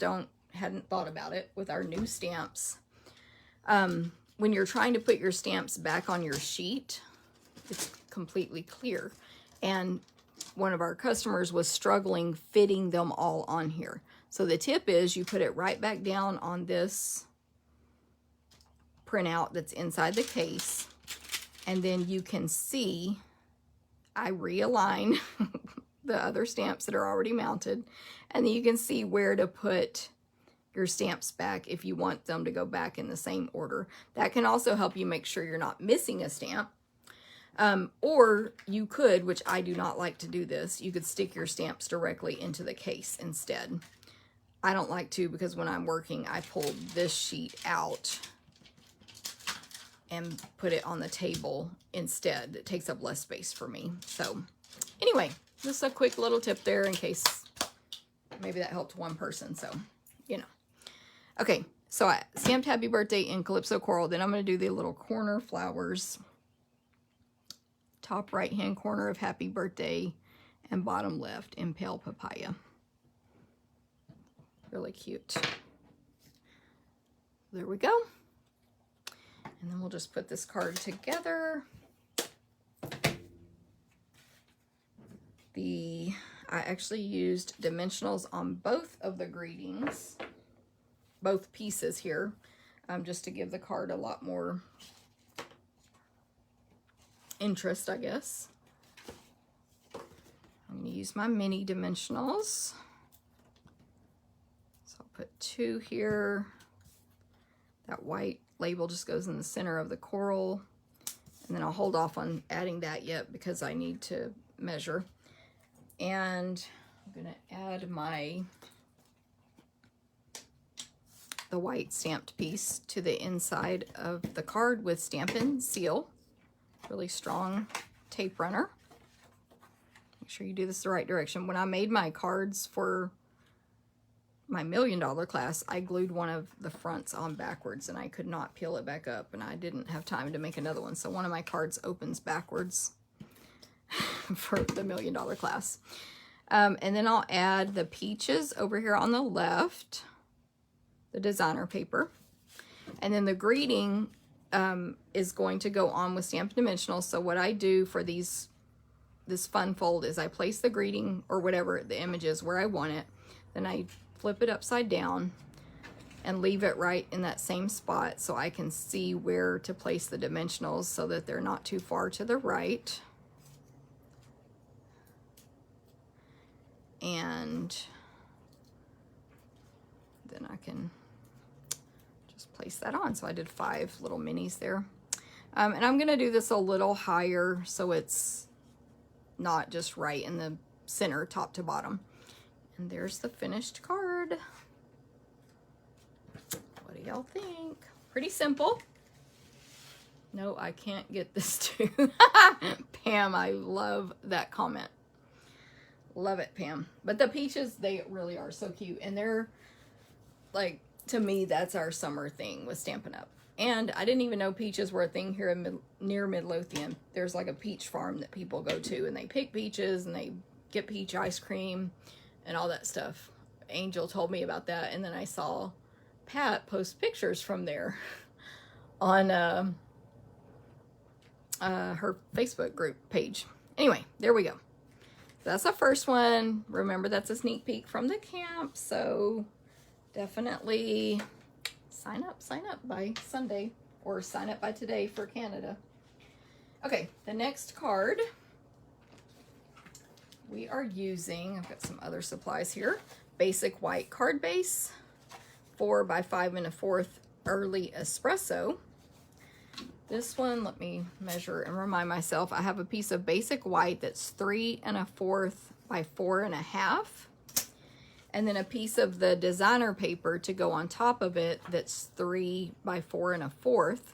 hadn't thought about it with our new stamps, when you're trying to put your stamps back on your sheet, it's completely clear. And one of our customers was struggling fitting them all on here. So the tip is you put it right back down on this printout that's inside the case, and then you can see I realign the other stamps that are already mounted, and then you can see where to put your stamps back if you want them to go back in the same order. That can also help you make sure you're not missing a stamp. Or you could, which I do not like to do this, you could stick your stamps directly into the case instead. I don't like to, because when I'm working, I pull this sheet out and put it on the table instead. It takes up less space for me. So anyway, just a quick little tip there in case maybe that helped one person. So, you know. Okay, so I stamped Happy Birthday in Calypso Coral. Then I'm going to do the little corner flowers. Top right hand corner of Happy Birthday and bottom left in Pale Papaya. Really cute. There we go. And then we'll just put this card together. I actually used dimensionals on both of the greetings, both pieces here, just to give the card a lot more interest, I guess. I'm going to use my mini dimensionals. So I'll put 2 here. That white label just goes in the center of the coral. And then I'll hold off on adding that yet because I need to measure. And I'm going to add the white stamped piece to the inside of the card with Stampin' Seal. Really strong tape runner. Make sure you do this the right direction. When I made my cards for my $1 million class, I glued one of the fronts on backwards and I could not peel it back up, and I didn't have time to make another one. So one of my cards opens backwards for the $1 million class. And then I'll add the peaches over here on the left, the designer paper. And then the greeting is going to go on with Stampin' Dimensionals. So what I do for this fun fold is I place the greeting or whatever the image is where I want it. Then I flip it upside down and leave it right in that same spot so I can see where to place the dimensionals so that they're not too far to the right. And then I can just place that on. So I did 5 little minis there. And I'm going to do this a little higher so it's not just right in the center, top to bottom. And there's the finished card. What do y'all think? Pretty simple. No, I can't get this to. Pam, I love that comment. Love it, Pam. But the peaches, they really are so cute. And they're, like, to me, that's our summer thing with Stampin' Up. And I didn't even know peaches were a thing here in near Midlothian. There's like a peach farm that people go to, and they pick peaches, and they get peach ice cream and all that stuff. Angel told me about that, and then I saw Pat post pictures from there on her Facebook group page. Anyway, there we go. That's the first one. Remember, that's a sneak peek from the camp, so definitely sign up by Sunday, or sign up by today for Canada. Okay, the next card we are using, I've got some other supplies here, basic white card base, 4 by 5 1/4 early espresso. This one, let me measure and remind myself, I have a piece of basic white that's 3 1/4 by 4 1/2. And then a piece of the designer paper to go on top of it that's 3 by 4 1/4.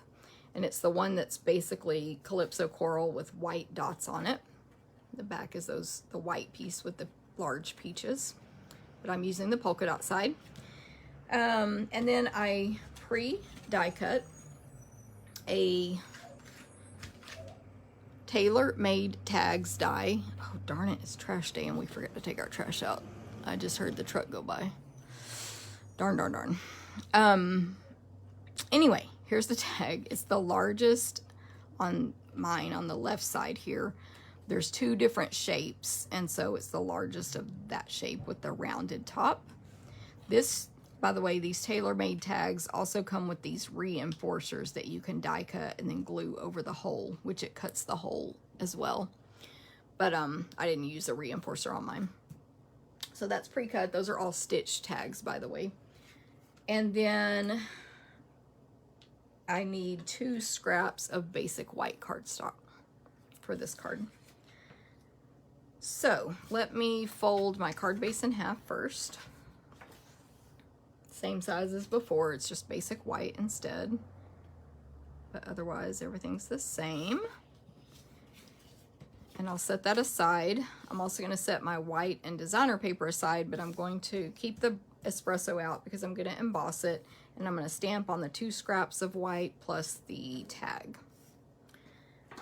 And it's the one that's basically Calypso Coral with white dots on it. The back is the white piece with the large peaches. But I'm using the polka dot side. And then I pre-die cut a tailor-made tags die. Oh, darn it, it's trash day and we forgot to take our trash out. I just heard the truck go by. Darn, darn, darn. Anyway, here's the tag. It's the largest on mine on the left side here. There's 2 different shapes, and so it's the largest of that shape with the rounded top. This, by the way, these tailor-made tags also come with these reinforcers that you can die cut and then glue over the hole, which it cuts the hole as well. But I didn't use a reinforcer on mine. So that's pre-cut. Those are all stitched tags, by the way. And then I need 2 scraps of basic white cardstock for this card. So let me fold my card base in half first. Same size as before, it's just basic white instead. But otherwise, everything's the same. And I'll set that aside. I'm also going to set my white and designer paper aside, but I'm going to keep the espresso out because I'm going to emboss it, and I'm going to stamp on the 2 scraps of white plus the tag.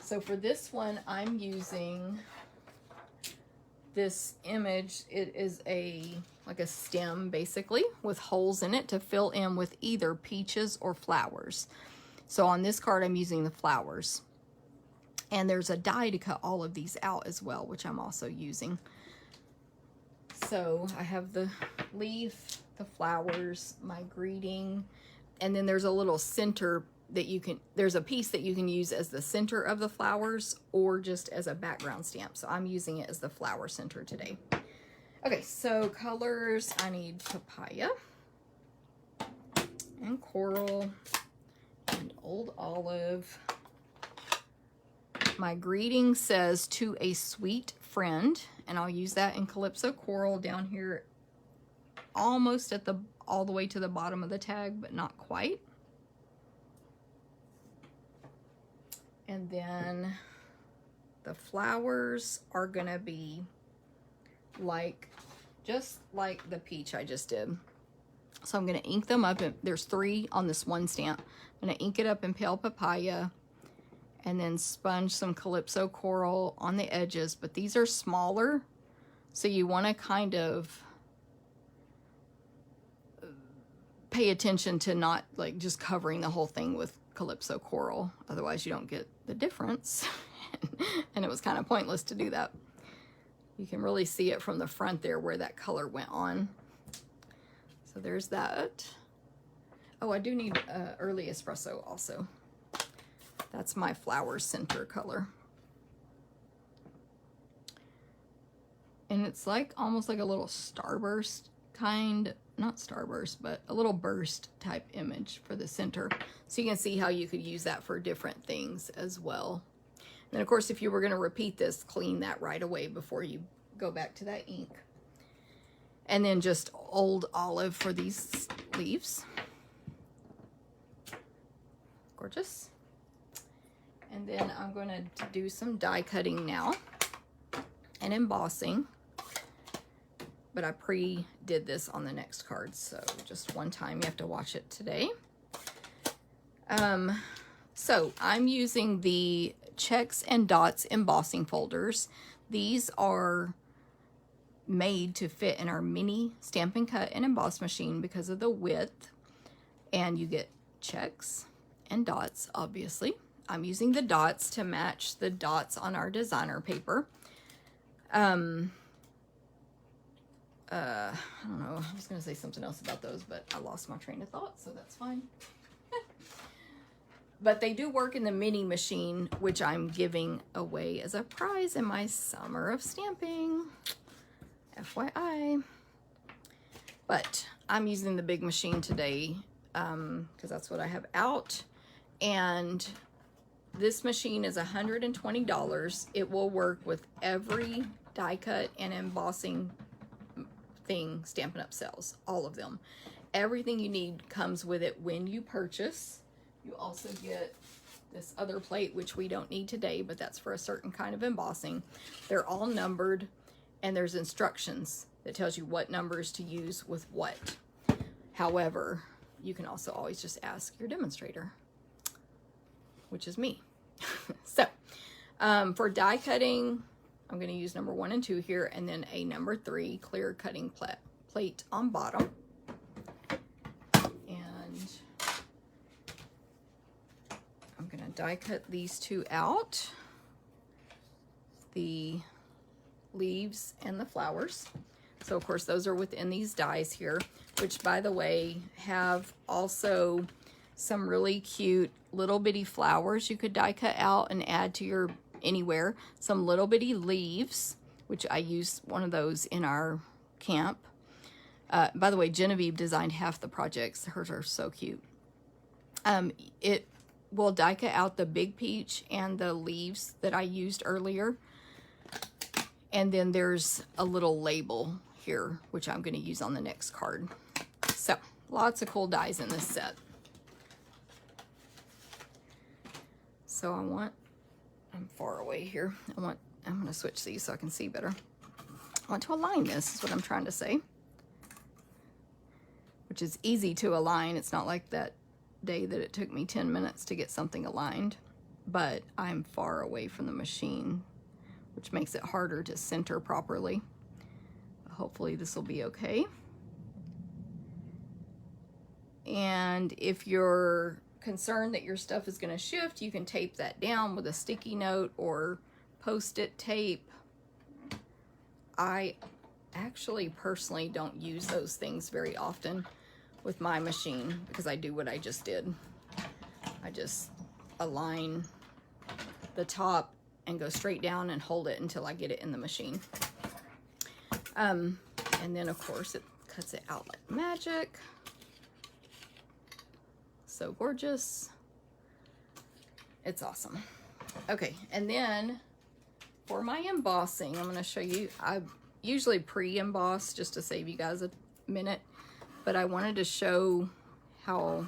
So for this one, I'm using this image. It is like a stem basically with holes in it to fill in with either peaches or flowers. So on this card, I'm using the flowers. And there's a die to cut all of these out as well, which I'm also using. So I have the leaf, the flowers, my greeting, and then there's a little center that there's a piece that you can use as the center of the flowers or just as a background stamp. So I'm using it as the flower center today. Okay, so colors, I need papaya and coral and old olive. My greeting says to a sweet friend, and I'll use that in Calypso Coral down here almost at all the way to the bottom of the tag, but not quite. And then the flowers are gonna be just like the peach I just did. So I'm gonna ink them up, and there's 3 on this one stamp. I'm gonna ink it up in pale papaya and then sponge some Calypso Coral on the edges, but these are smaller, so you wanna kind of pay attention to not like just covering the whole thing with Calypso Coral, otherwise you don't get the difference. And it was kind of pointless to do that. You can really see it from the front there where that color went on. So there's that. Oh, I do need early espresso also. That's my flower center color. And it's like almost like a little starburst kind, not starburst, but a little burst type image for the center. So you can see how you could use that for different things as well. And of course, if you were going to repeat this, clean that right away before you go back to that ink. And then just old olive for these leaves. Gorgeous. And then I'm going to do some die cutting now and embossing. But I pre-did this on the next card, so just one time. You have to watch it today. So I'm using the checks and dots embossing folders. These are made to fit in our mini Stampin' Cut and emboss machine because of the width. And you get checks and dots, obviously. I'm using the dots to match the dots on our designer paper. I don't know, I was going to say something else about those, but I lost my train of thought, so that's fine. But they do work in the mini machine, which I'm giving away as a prize in my Summer of Stamping. FYI. But I'm using the big machine today because that's what I have out. And this machine is $120. It will work with every die cut and embossing thing Stampin' Up sells, all of them. Everything you need comes with it when you purchase. You also get this other plate, which we don't need today, but that's for a certain kind of embossing. They're all numbered, and there's instructions that tells you what numbers to use with what. However, you can also always just ask your demonstrator, which is me. So for die cutting, I'm going to use number 1 and 2 here, and then a number 3 clear cutting plate on bottom. And I'm going to die cut these 2 out, the leaves and the flowers. So of course those are within these dies here, which by the way have also some really cute little bitty flowers you could die cut out and add to your anywhere. Some little bitty leaves, which I used one of those in our camp. By the way, Genevieve designed half the projects. Hers are so cute. It will die cut out the big peach and the leaves that I used earlier. And then there's a little label here, which I'm going to use on the next card. So lots of cool dies in this set. So I'm far away here. I'm going to switch these so I can see better. I want to align this, is what I'm trying to say. which is easy to align. It's not like that day that it took me 10 minutes to get something aligned, but I'm far away from the machine, which makes it harder to center properly. Hopefully this will be okay. And if you're concerned that your stuff is going to shift, you can tape that down with a sticky note or post-it tape. I actually personally don't use those things very often with my machine because I do what I just did. I just align the top and go straight down and hold it until I get it in the machine. And then of course it cuts it out like magic. So gorgeous. It's awesome. Okay, and then for my embossing, I'm going to show you. I usually pre-emboss just to save you guys a minute, but I wanted to show how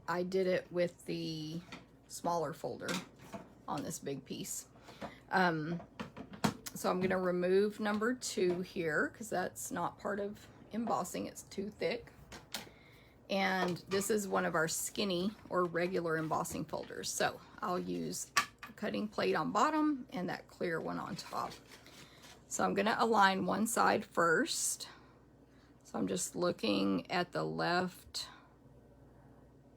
I did it with the smaller folder on this big piece. So I'm going to remove number 2 here because that's not part of embossing. It's too thick. And this is one of our skinny or regular embossing folders. So I'll use a cutting plate on bottom and that clear one on top. So I'm going to align one side first. So I'm just looking at the left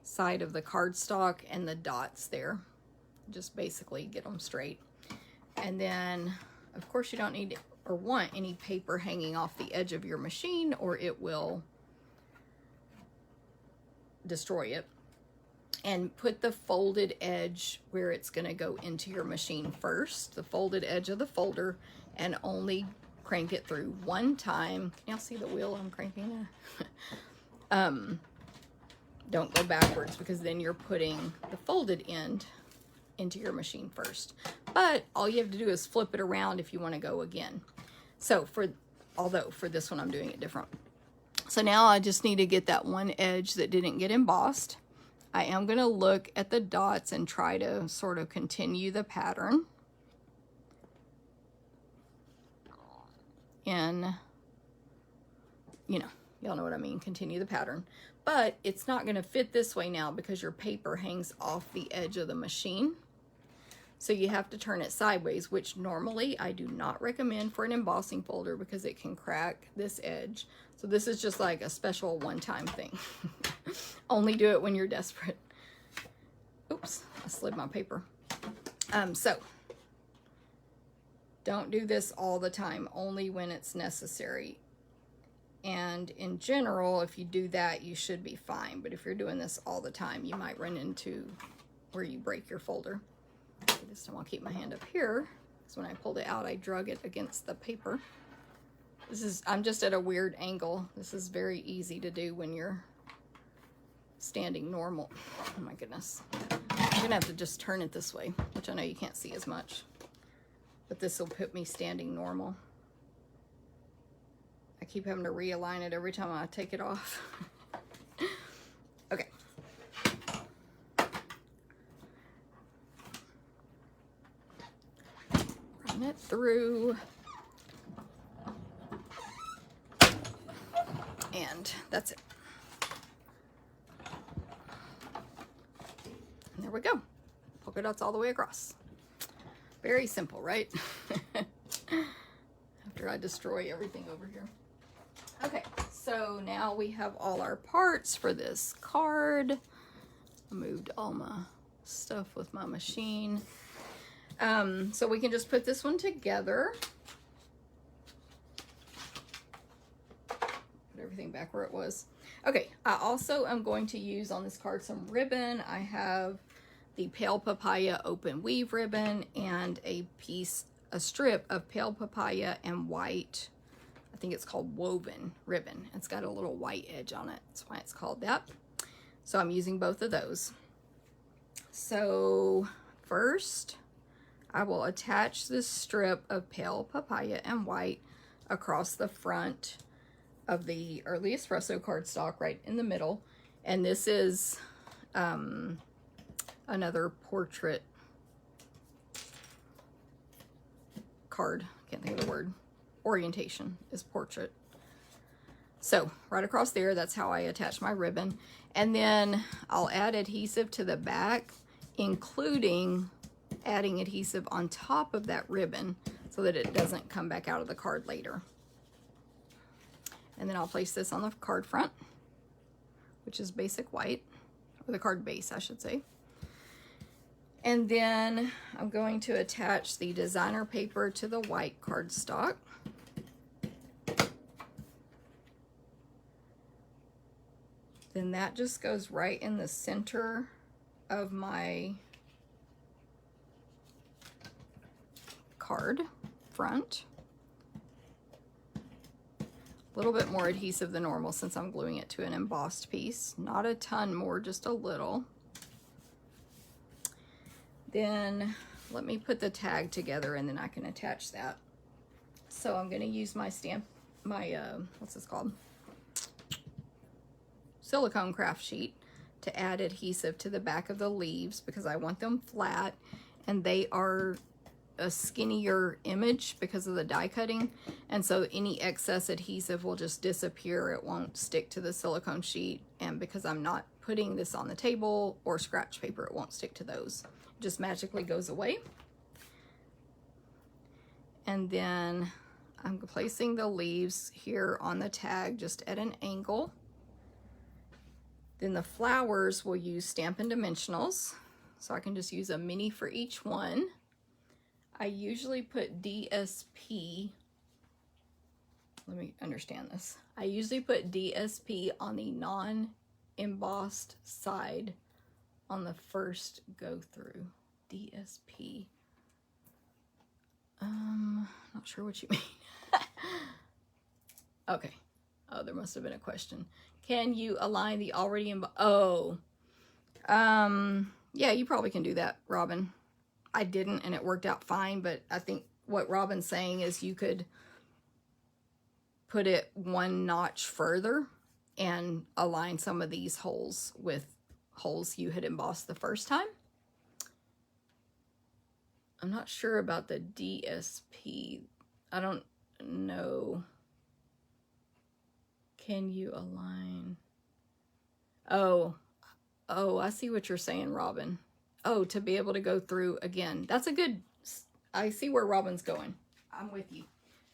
side of the cardstock and the dots there. Just basically get them straight. And then, of course, you don't need or want any paper hanging off the edge of your machine or it will destroy it. And put the folded edge where it's going to go into your machine first, the folded edge of the folder, and only crank it through one time. Y'all see the wheel I'm cranking there? Don't go backwards because then you're putting the folded end into your machine first. But all you have to do is flip it around if you want to go again. So although for this one I'm doing it different. So now I just need to get that one edge that didn't get embossed. I am going to look at the dots and try to sort of continue the pattern. And, you know, y'all know what I mean, continue the pattern. But it's not going to fit this way now because your paper hangs off the edge of the machine. So you have to turn it sideways, which normally I do not recommend for an embossing folder because it can crack this edge. So this is just like a special one-time thing. Only do it when you're desperate. Oops, I slid my paper. So don't do this all the time, only when it's necessary. And in general, if you do that, you should be fine. But if you're doing this all the time, you might run into where you break your folder. This time I'll keep my hand up here, because when I pulled it out, I drug it against the paper. I'm just at a weird angle. This is very easy to do when you're standing normal. Oh my goodness. I'm gonna have to just turn it this way, which I know you can't see as much, but this will put me standing normal. I keep having to realign it every time I take it off. Okay. Run it through. And that's it. And there we go. Polka dots all the way across. Very simple, right? After I destroy everything over here. Okay, so now we have all our parts for this card. I moved all my stuff with my machine. So we can just put this one together. Everything back where it was. Okay, I also am going to use on this card some ribbon. I have the Pale Papaya open weave ribbon and a strip of Pale Papaya and white, I think it's called woven ribbon. It's got a little white edge on it. That's why it's called that. So I'm using both of those. So first, I will attach this strip of Pale Papaya and white across the front of the Early Espresso cardstock right in the middle. And this is another portrait card. Can't think of the word. Orientation is portrait. So right across there, that's how I attach my ribbon. And then I'll add adhesive to the back, including adding adhesive on top of that ribbon so that it doesn't come back out of the card later. And then I'll place this on the card front, which is basic white, or the card base, I should say. And then I'm going to attach the designer paper to the white cardstock. Then that just goes right in the center of my card front. A little bit more adhesive than normal since I'm gluing it to an embossed piece. Not a ton more, just a little. Then let me put the tag together and then I can attach that. So I'm going to use my what's this called? Silicone craft sheet to add adhesive to the back of the leaves because I want them flat, and they are a skinnier image because of the die cutting, and so any excess adhesive will just disappear. It won't stick to the silicone sheet, and because I'm not putting this on the table or scratch paper, it won't stick to those. It just magically goes away. And then I'm placing the leaves here on the tag just at an angle. Then the flowers will use Stampin' Dimensionals, so I can just use a mini for each one. I usually put DSP, let me understand this. I usually put DSP on the non-embossed side on the first go through. DSP. Not sure what you mean. Okay. Oh, there must have been a question. Can you align the already embossed? Yeah, you probably can do that, Robin. I didn't, and it worked out fine, but I think what Robin's saying is you could put it one notch further and align some of these holes with holes you had embossed the first time. I'm not sure about the DSP. I don't know. Can you align? Oh, I see what you're saying, Robin. Oh, to be able to go through again. That's a good, I see where Robin's going. I'm with you.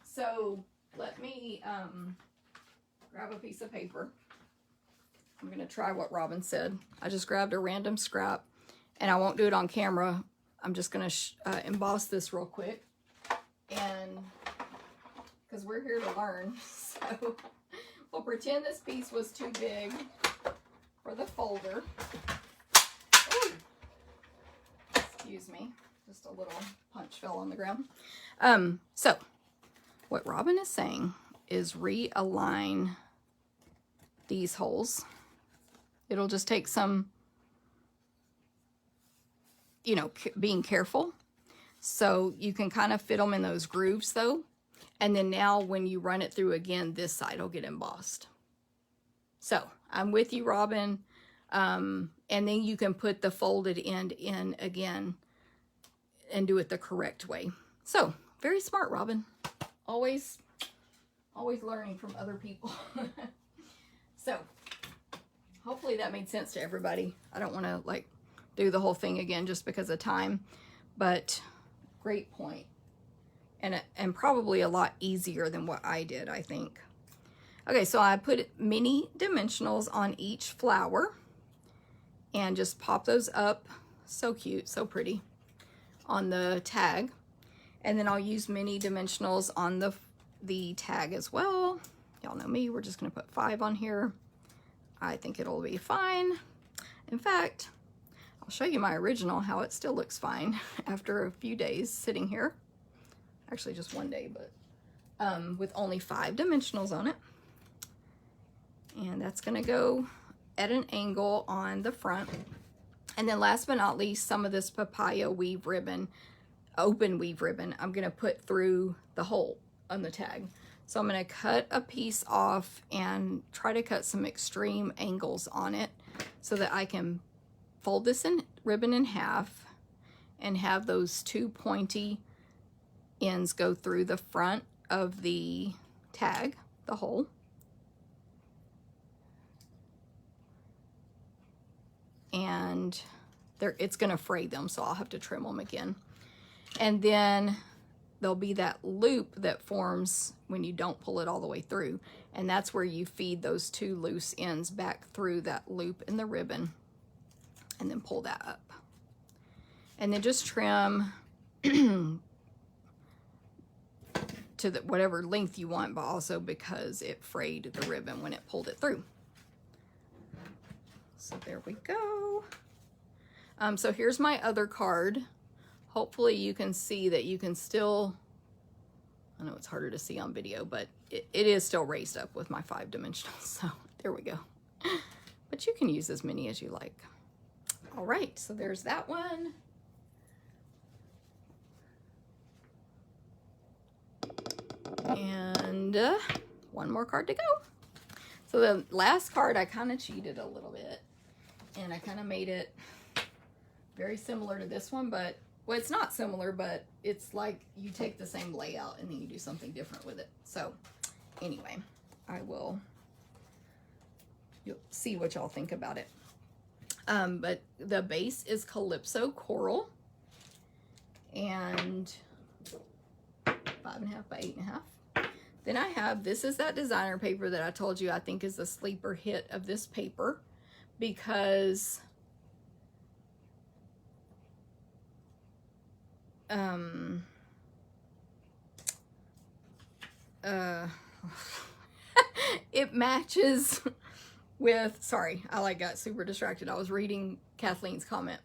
So let me grab a piece of paper. I'm going to try what Robin said. I just grabbed a random scrap, and I won't do it on camera. I'm just going to emboss this real quick, and because we're here to learn, so we'll pretend this piece was too big for the folder. Ooh. Excuse me, just a little punch fell on the ground. So what Robin is saying is realign these holes. It'll just take some, you know, being careful. So you can kind of fit them in those grooves though. And then now when you run it through again, this side will get embossed. So I'm with you, Robin. And then you can put the folded end in again and do it the correct way. So very smart, Robin. Always learning from other people. So hopefully that made sense to everybody. I don't want to like do the whole thing again just because of time, but great point. And probably a lot easier than what I did, I think. Okay, so I put mini dimensionals on each flower and just pop those up. So cute, so pretty on the tag. And then I'll use mini dimensionals on the tag as well. Y'all know me, we're just gonna put 5 on here. I think it'll be fine. In fact, I'll show you my original, how it still looks fine after a few days sitting here. Actually just one day, but with only 5 dimensionals on it. And that's gonna go at an angle on the front. And then last but not least, some of this papaya weave ribbon, open weave ribbon, I'm gonna put through the hole on the tag. So I'm gonna cut a piece off and try to cut some extreme angles on it so that I can fold this ribbon in half and have those 2 pointy ends go through the front of the tag, the hole. and it's going to fray them, so I'll have to trim them again. And then there'll be that loop that forms when you don't pull it all the way through, and that's where you feed those 2 loose ends back through that loop in the ribbon, and then pull that up. And then just trim to whatever length you want, but also because it frayed the ribbon when it pulled it through. So there we go. So here's my other card. Hopefully you can see that you can still, I know it's harder to see on video, but it is still raised up with my 5-dimensional. So there we go. But you can use as many as you like. All right, so there's that one. And one more card to go. So the last card, I kind of cheated a little bit, and I kind of made it very similar to this one, but, well, it's not similar, but it's like you take the same layout and then you do something different with it. So anyway, you'll see what y'all think about it. But the base is Calypso Coral, and 5.5 by 8.5. Then I have, this is that designer paper that I told you I think is the sleeper hit of this paper, because it matches with, sorry, I got super distracted. I was reading Kathleen's comment.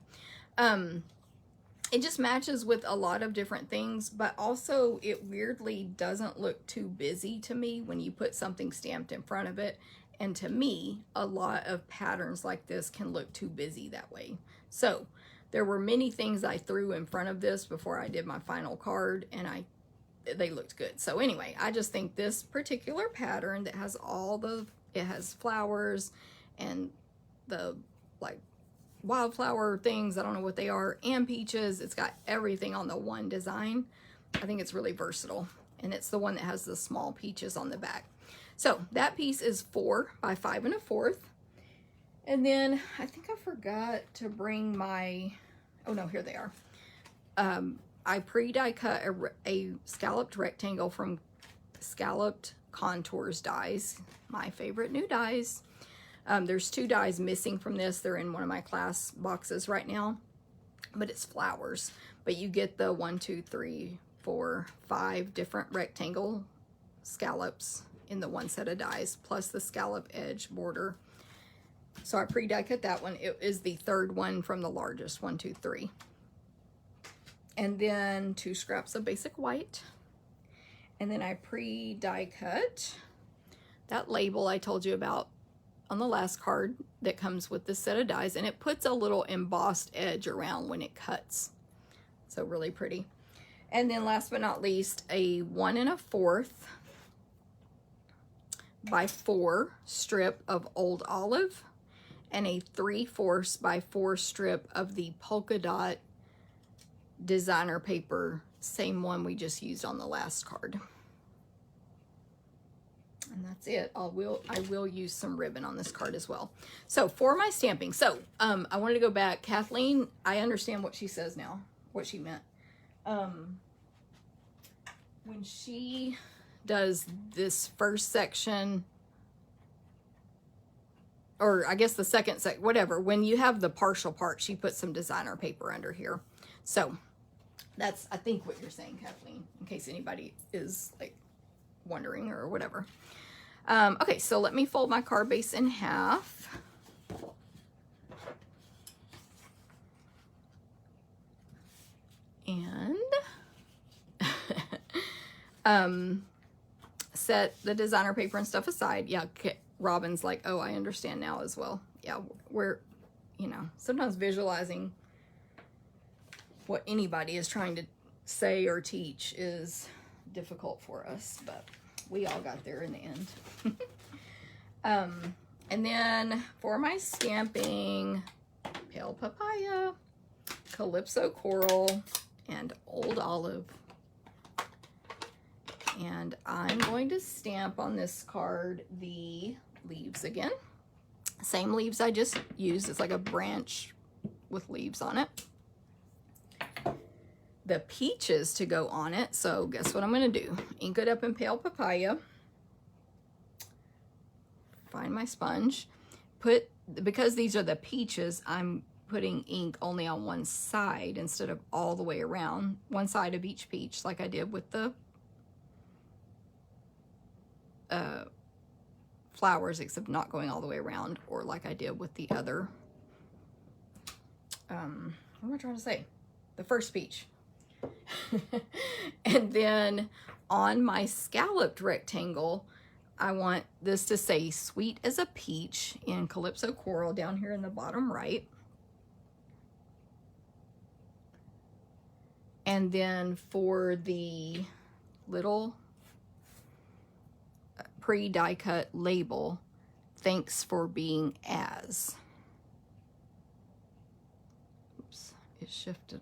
It just matches with a lot of different things, but also it weirdly doesn't look too busy to me when you put something stamped in front of it. And to me, a lot of patterns like this can look too busy that way. So there were many things I threw in front of this before I did my final card, and they looked good. So anyway, I just think this particular pattern that has it has flowers and the like wildflower things, I don't know what they are, and peaches. It's got everything on the one design. I think it's really versatile, and it's the one that has the small peaches on the back. So that piece is 4 by 5 1/4. And then I think I forgot to bring my, oh no, here they are. I pre-die cut a scalloped rectangle from Scalloped Contours dies, my favorite new dies. There's 2 dies missing from this. They're in one of my class boxes right now, but it's flowers. But you get the 1, 2, 3, 4, 5 different rectangle scallops in the one set of dies, plus the scallop edge border. So I pre-die cut that one. It is the 3rd one from the largest, 1, 2, 3. And then 2 scraps of basic white. And then I pre-die cut that label I told you about on the last card that comes with this set of dies, and it puts a little embossed edge around when it cuts. So really pretty. And then last but not least, a 1 1/4 by 4 strip of Old Olive, and a 3/4 by 4 strip of the polka dot designer paper, same one we just used on the last card. And that's it. I will use some ribbon on this card as well. So for my stamping, so I wanted to go back. Kathleen, I understand what she says now, what she meant. When she does this first section, or I guess the second section, whatever, when you have the partial part, she puts some designer paper under here. So that's, I think, what you're saying, Kathleen, in case anybody is like wondering or whatever. Okay, so let me fold my card base in half. And set the designer paper and stuff aside. Yeah, Robin's like, oh, I understand now as well. Yeah, we're, you know, sometimes visualizing what anybody is trying to say or teach is difficult for us, but we all got there in the end. And then for my stamping, Pale Papaya, Calypso Coral, and Old Olive. And I'm going to stamp on this card the leaves again. Same leaves I just used. It's like a branch with leaves on it. The peaches to go on it. So guess what I'm going to do? Ink it up in pale papaya. Find my sponge. Because these are the peaches, I'm putting ink only on one side instead of all the way around. One side of each peach, like I did with the flowers, except not going all the way around, or like I did with the other, what am I trying to say? The first peach. And then on my scalloped rectangle, I want this to say sweet as a peach in Calypso Coral down here in the bottom right. And then for the little pre-die cut label, thanks for being as. Oops, it shifted.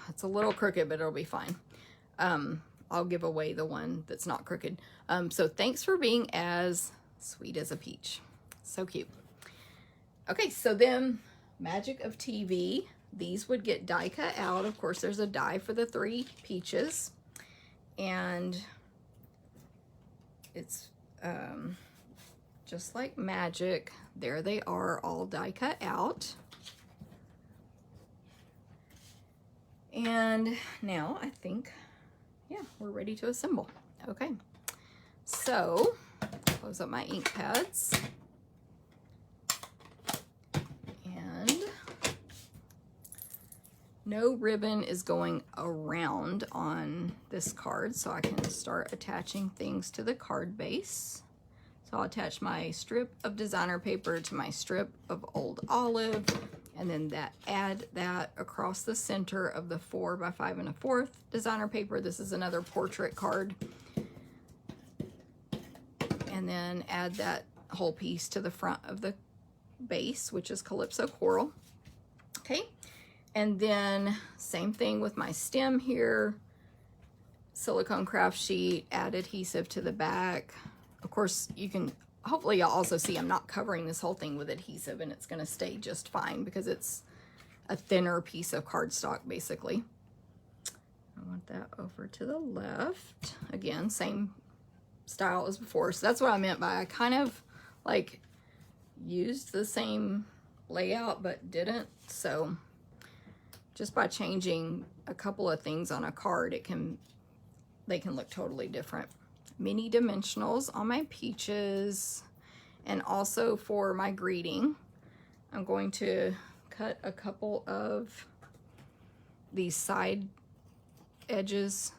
It's a little crooked, but it'll be fine. I'll give away the one that's not crooked. So thanks for being as sweet as a peach. So cute. Okay, so then magic of TV. These would get die cut out. Of course, there's a die for the 3 peaches. And it's just like magic. There they are, all die cut out. And now I think, yeah, we're ready to assemble. Okay, so close up my ink pads. And no ribbon is going around on this card, so I can start attaching things to the card base. So I'll attach my strip of designer paper to my strip of old olive, and then add that across the center of the 4 by 5 1/4 designer paper. This is another portrait card. And then add that whole piece to the front of the base, which is Calypso Coral. Okay, and then same thing with my stem here. Silicone craft sheet, add adhesive to the back. Of course, you can, hopefully y'all also see I'm not covering this whole thing with adhesive, and it's going to stay just fine because it's a thinner piece of cardstock basically. I want that over to the left. Again, same style as before. So that's what I meant by I kind of like used the same layout but didn't. So just by changing a couple of things on a card, they can look totally different. Mini dimensionals on my peaches, and also for my greeting, I'm going to cut a couple of these side edges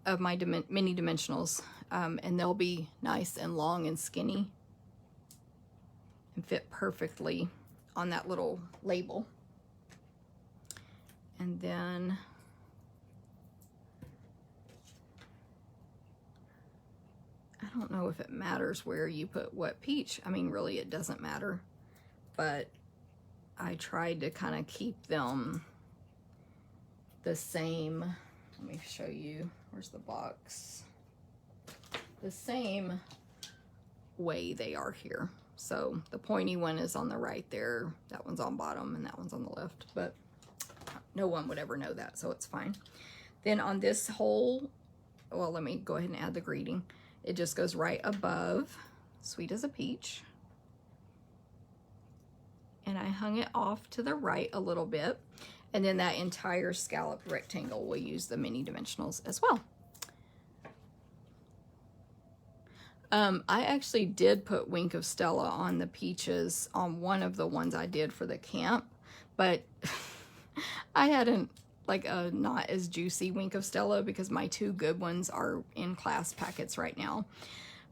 of my mini dimensionals, and they'll be nice and long and skinny and fit perfectly on that little label. And then I don't know if it matters where you put what peach. I mean, really, it doesn't matter. But I tried to kind of keep them the same. Let me show you. Where's the box? The same way they are here. So the pointy one is on the right there. That one's on bottom, and that one's on the left. But no one would ever know that, so it's fine. Then on this whole, well, let me go ahead and add the greeting. It just goes right above Sweet as a Peach. And I hung it off to the right a little bit. And then that entire scalloped rectangle will use the mini dimensionals as well. I actually did put Wink of Stella on the peaches on one of the ones I did for the camp, but I hadn't like a not as juicy Wink of Stella because my 2 good ones are in class packets right now.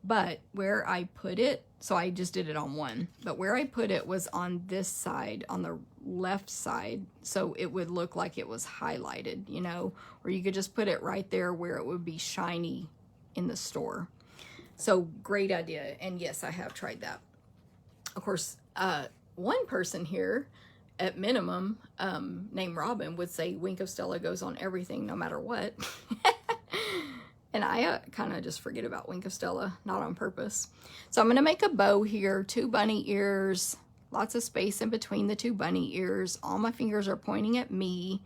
But where I put it, so I just did it on one, but where I put it was on this side, on the left side, so it would look like it was highlighted, you know, or you could just put it right there where it would be shiny in the store. So great idea, and yes, I have tried that. Of course, one person here at minimum, named Robin, would say Wink of Stella goes on everything no matter what. And I kind of just forget about Wink of Stella, not on purpose. So I'm going to make a bow here, 2 bunny ears, lots of space in between the 2 bunny ears. All my fingers are pointing at me,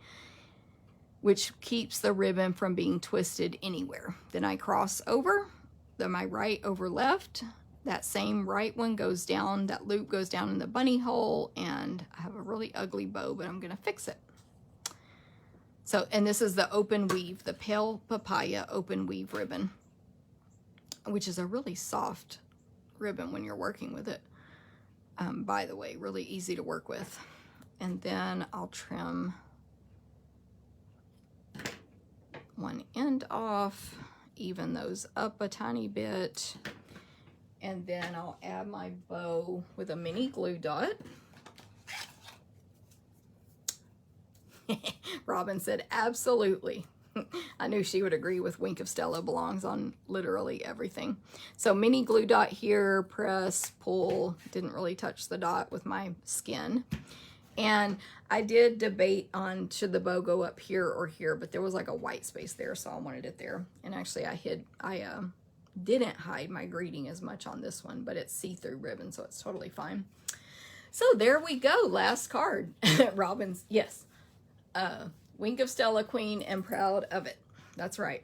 which keeps the ribbon from being twisted anywhere. Then I cross over, then my right over left. That same right one goes down, that loop goes down in the bunny hole, and I have a really ugly bow, but I'm going to fix it. So, and this is the open weave, the Pale Papaya open weave ribbon, which is a really soft ribbon when you're working with it. By the way, really easy to work with. And then I'll trim one end off, even those up a tiny bit, and then I'll add my bow with a mini glue dot. Robin said, absolutely. I knew she would agree with Wink of Stella belongs on literally everything. So mini glue dot here, press, pull. Didn't really touch the dot with my skin. And I did debate on should the bow go up here or here, but there was like a white space there, so I wanted it there. And actually I didn't hide my greeting as much on this one, but it's see-through ribbon, so it's totally fine. So there we go, last card. Robin's, yes. Wink of Stella Queen and proud of it. That's right.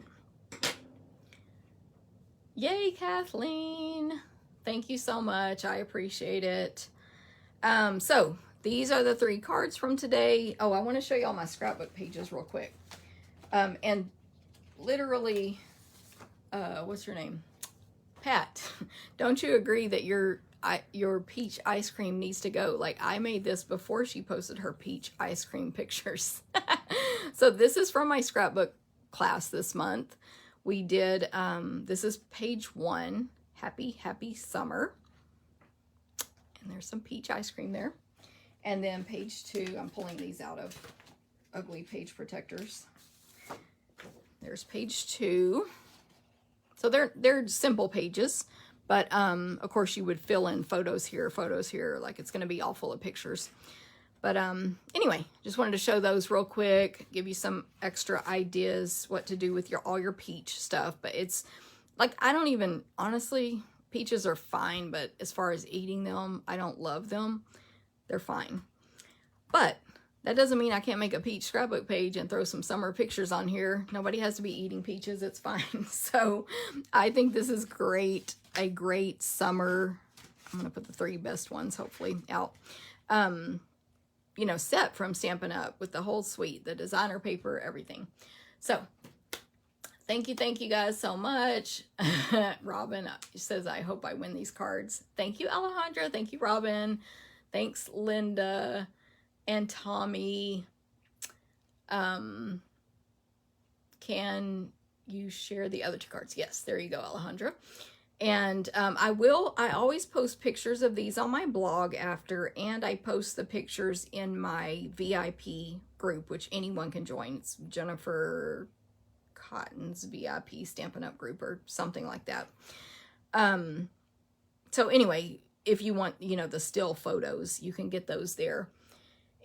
Yay, Kathleen. Thank you so much. I appreciate it. So these are the 3 cards from today. Oh, I want to show you all my scrapbook pages real quick. And literally, what's your name? Pat, don't you agree that your peach ice cream needs to go? Like, I made this before she posted her peach ice cream pictures. So this is from my scrapbook class this month. We did, this is page 1, Happy, Happy Summer. And there's some peach ice cream there. And then page 2, I'm pulling these out of ugly page protectors. There's page 2. So they're simple pages. But, of course, you would fill in photos here, like it's going to be all full of pictures. But, anyway, just wanted to show those real quick, give you some extra ideas what to do with all your peach stuff. But it's, like, I don't even, honestly, peaches are fine, but as far as eating them, I don't love them. They're fine. But that doesn't mean I can't make a peach scrapbook page and throw some summer pictures on here. Nobody has to be eating peaches. It's fine. So I think this is great. A great summer. I'm going to put the 3 best ones, hopefully, out. You know, set from Stampin' Up with the whole suite, the designer paper, everything. So thank you guys so much. Robin says, I hope I win these cards. Thank you, Alejandra. Thank you, Robin. Thanks, Linda and Tommy. Can you share the other 2 cards? Yes, there you go, Alejandra. And I always post pictures of these on my blog after, and I post the pictures in my VIP group, which anyone can join. It's Jennifer Cotton's VIP Stampin' Up group or something like that. So anyway, if you want, you know, the still photos, you can get those there.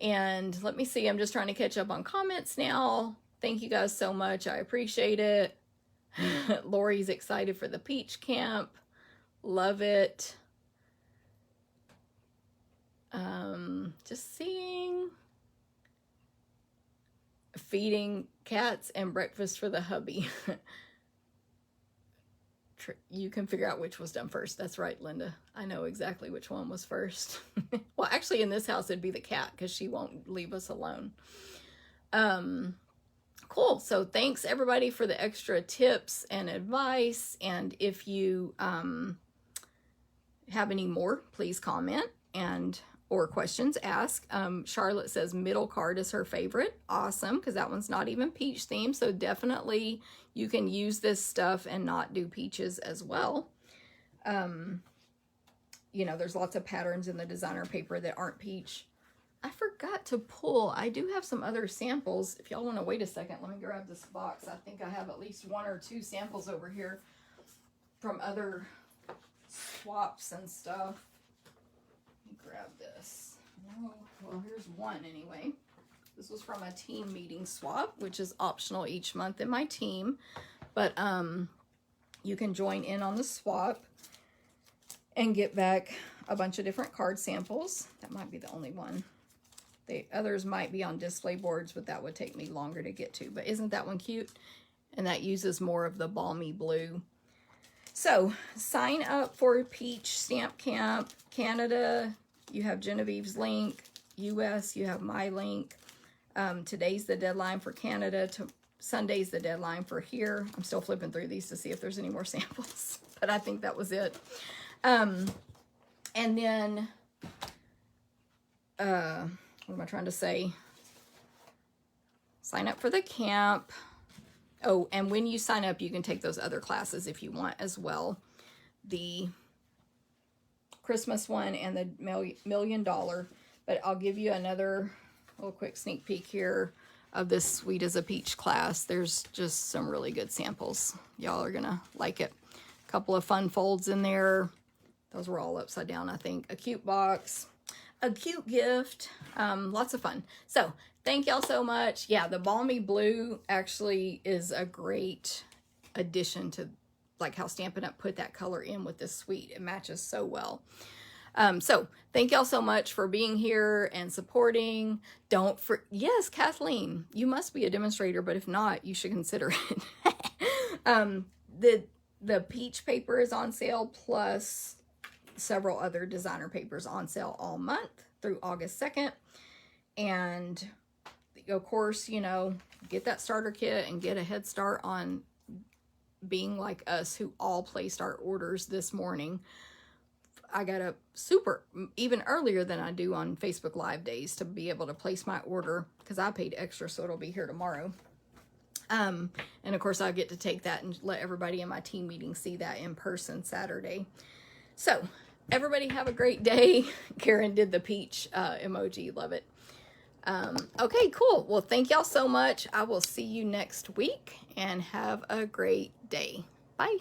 And let me see, I'm just trying to catch up on comments now. Thank you guys so much. I appreciate it. Lori's excited for the peach camp. Love it. Just seeing. Feeding cats and breakfast for the hubby. You can figure out which was done first. That's right, Linda. I know exactly which one was first. Well, actually, in this house, it'd be the cat because she won't leave us alone. Cool. So thanks everybody for the extra tips and advice. And if you have any more, please comment or questions, ask. Charlotte says middle card is her favorite. Awesome, because that one's not even peach themed. So definitely you can use this stuff and not do peaches as well. You know, there's lots of patterns in the designer paper that aren't peach. I forgot to pull. I do have some other samples. If y'all want to wait a second, let me grab this box. I think I have at least 1 or 2 samples over here from other swaps and stuff. Let me grab this. No, well, here's one anyway. This was from a team meeting swap, which is optional each month in my team. But you can join in on the swap and get back a bunch of different card samples. That might be the only one. The others might be on display boards, but that would take me longer to get to. But isn't that one cute? And that uses more of the balmy blue. So sign up for Peach Stamp Camp. Canada, you have Genevieve's link. US, you have my link. Today's the deadline for Canada. Sunday's the deadline for here. I'm still flipping through these to see if there's any more samples, but I think that was it. And then, what am I trying to say? Sign up for the camp. Oh, and when you sign up, you can take those other classes if you want as well. The Christmas one and the $1 million. But I'll give you another little quick sneak peek here of this Sweet as a Peach class. There's just some really good samples. Y'all are gonna like it. A couple of fun folds in there. Those were all upside down, I think. A cute box, a cute gift, lots of fun. So thank y'all so much. Yeah, the balmy blue actually is a great addition to like how Stampin' Up put that color in with this suite. It matches so well. So thank y'all so much for being here and supporting. Yes, Kathleen, you must be a demonstrator, but if not, you should consider it. The peach paper is on sale, plus several other designer papers on sale all month through August 2nd. And of course, you know, get that starter kit and get a head start on being like us who all placed our orders this morning. I got up even earlier than I do on Facebook Live days to be able to place my order because I paid extra, so it'll be here tomorrow. And of course I get to take that and let everybody in my team meeting see that in person Saturday. So everybody have a great day. Karen did the peach emoji. Love it. Okay, cool. Well, thank y'all so much. I will see you next week and have a great day. Bye.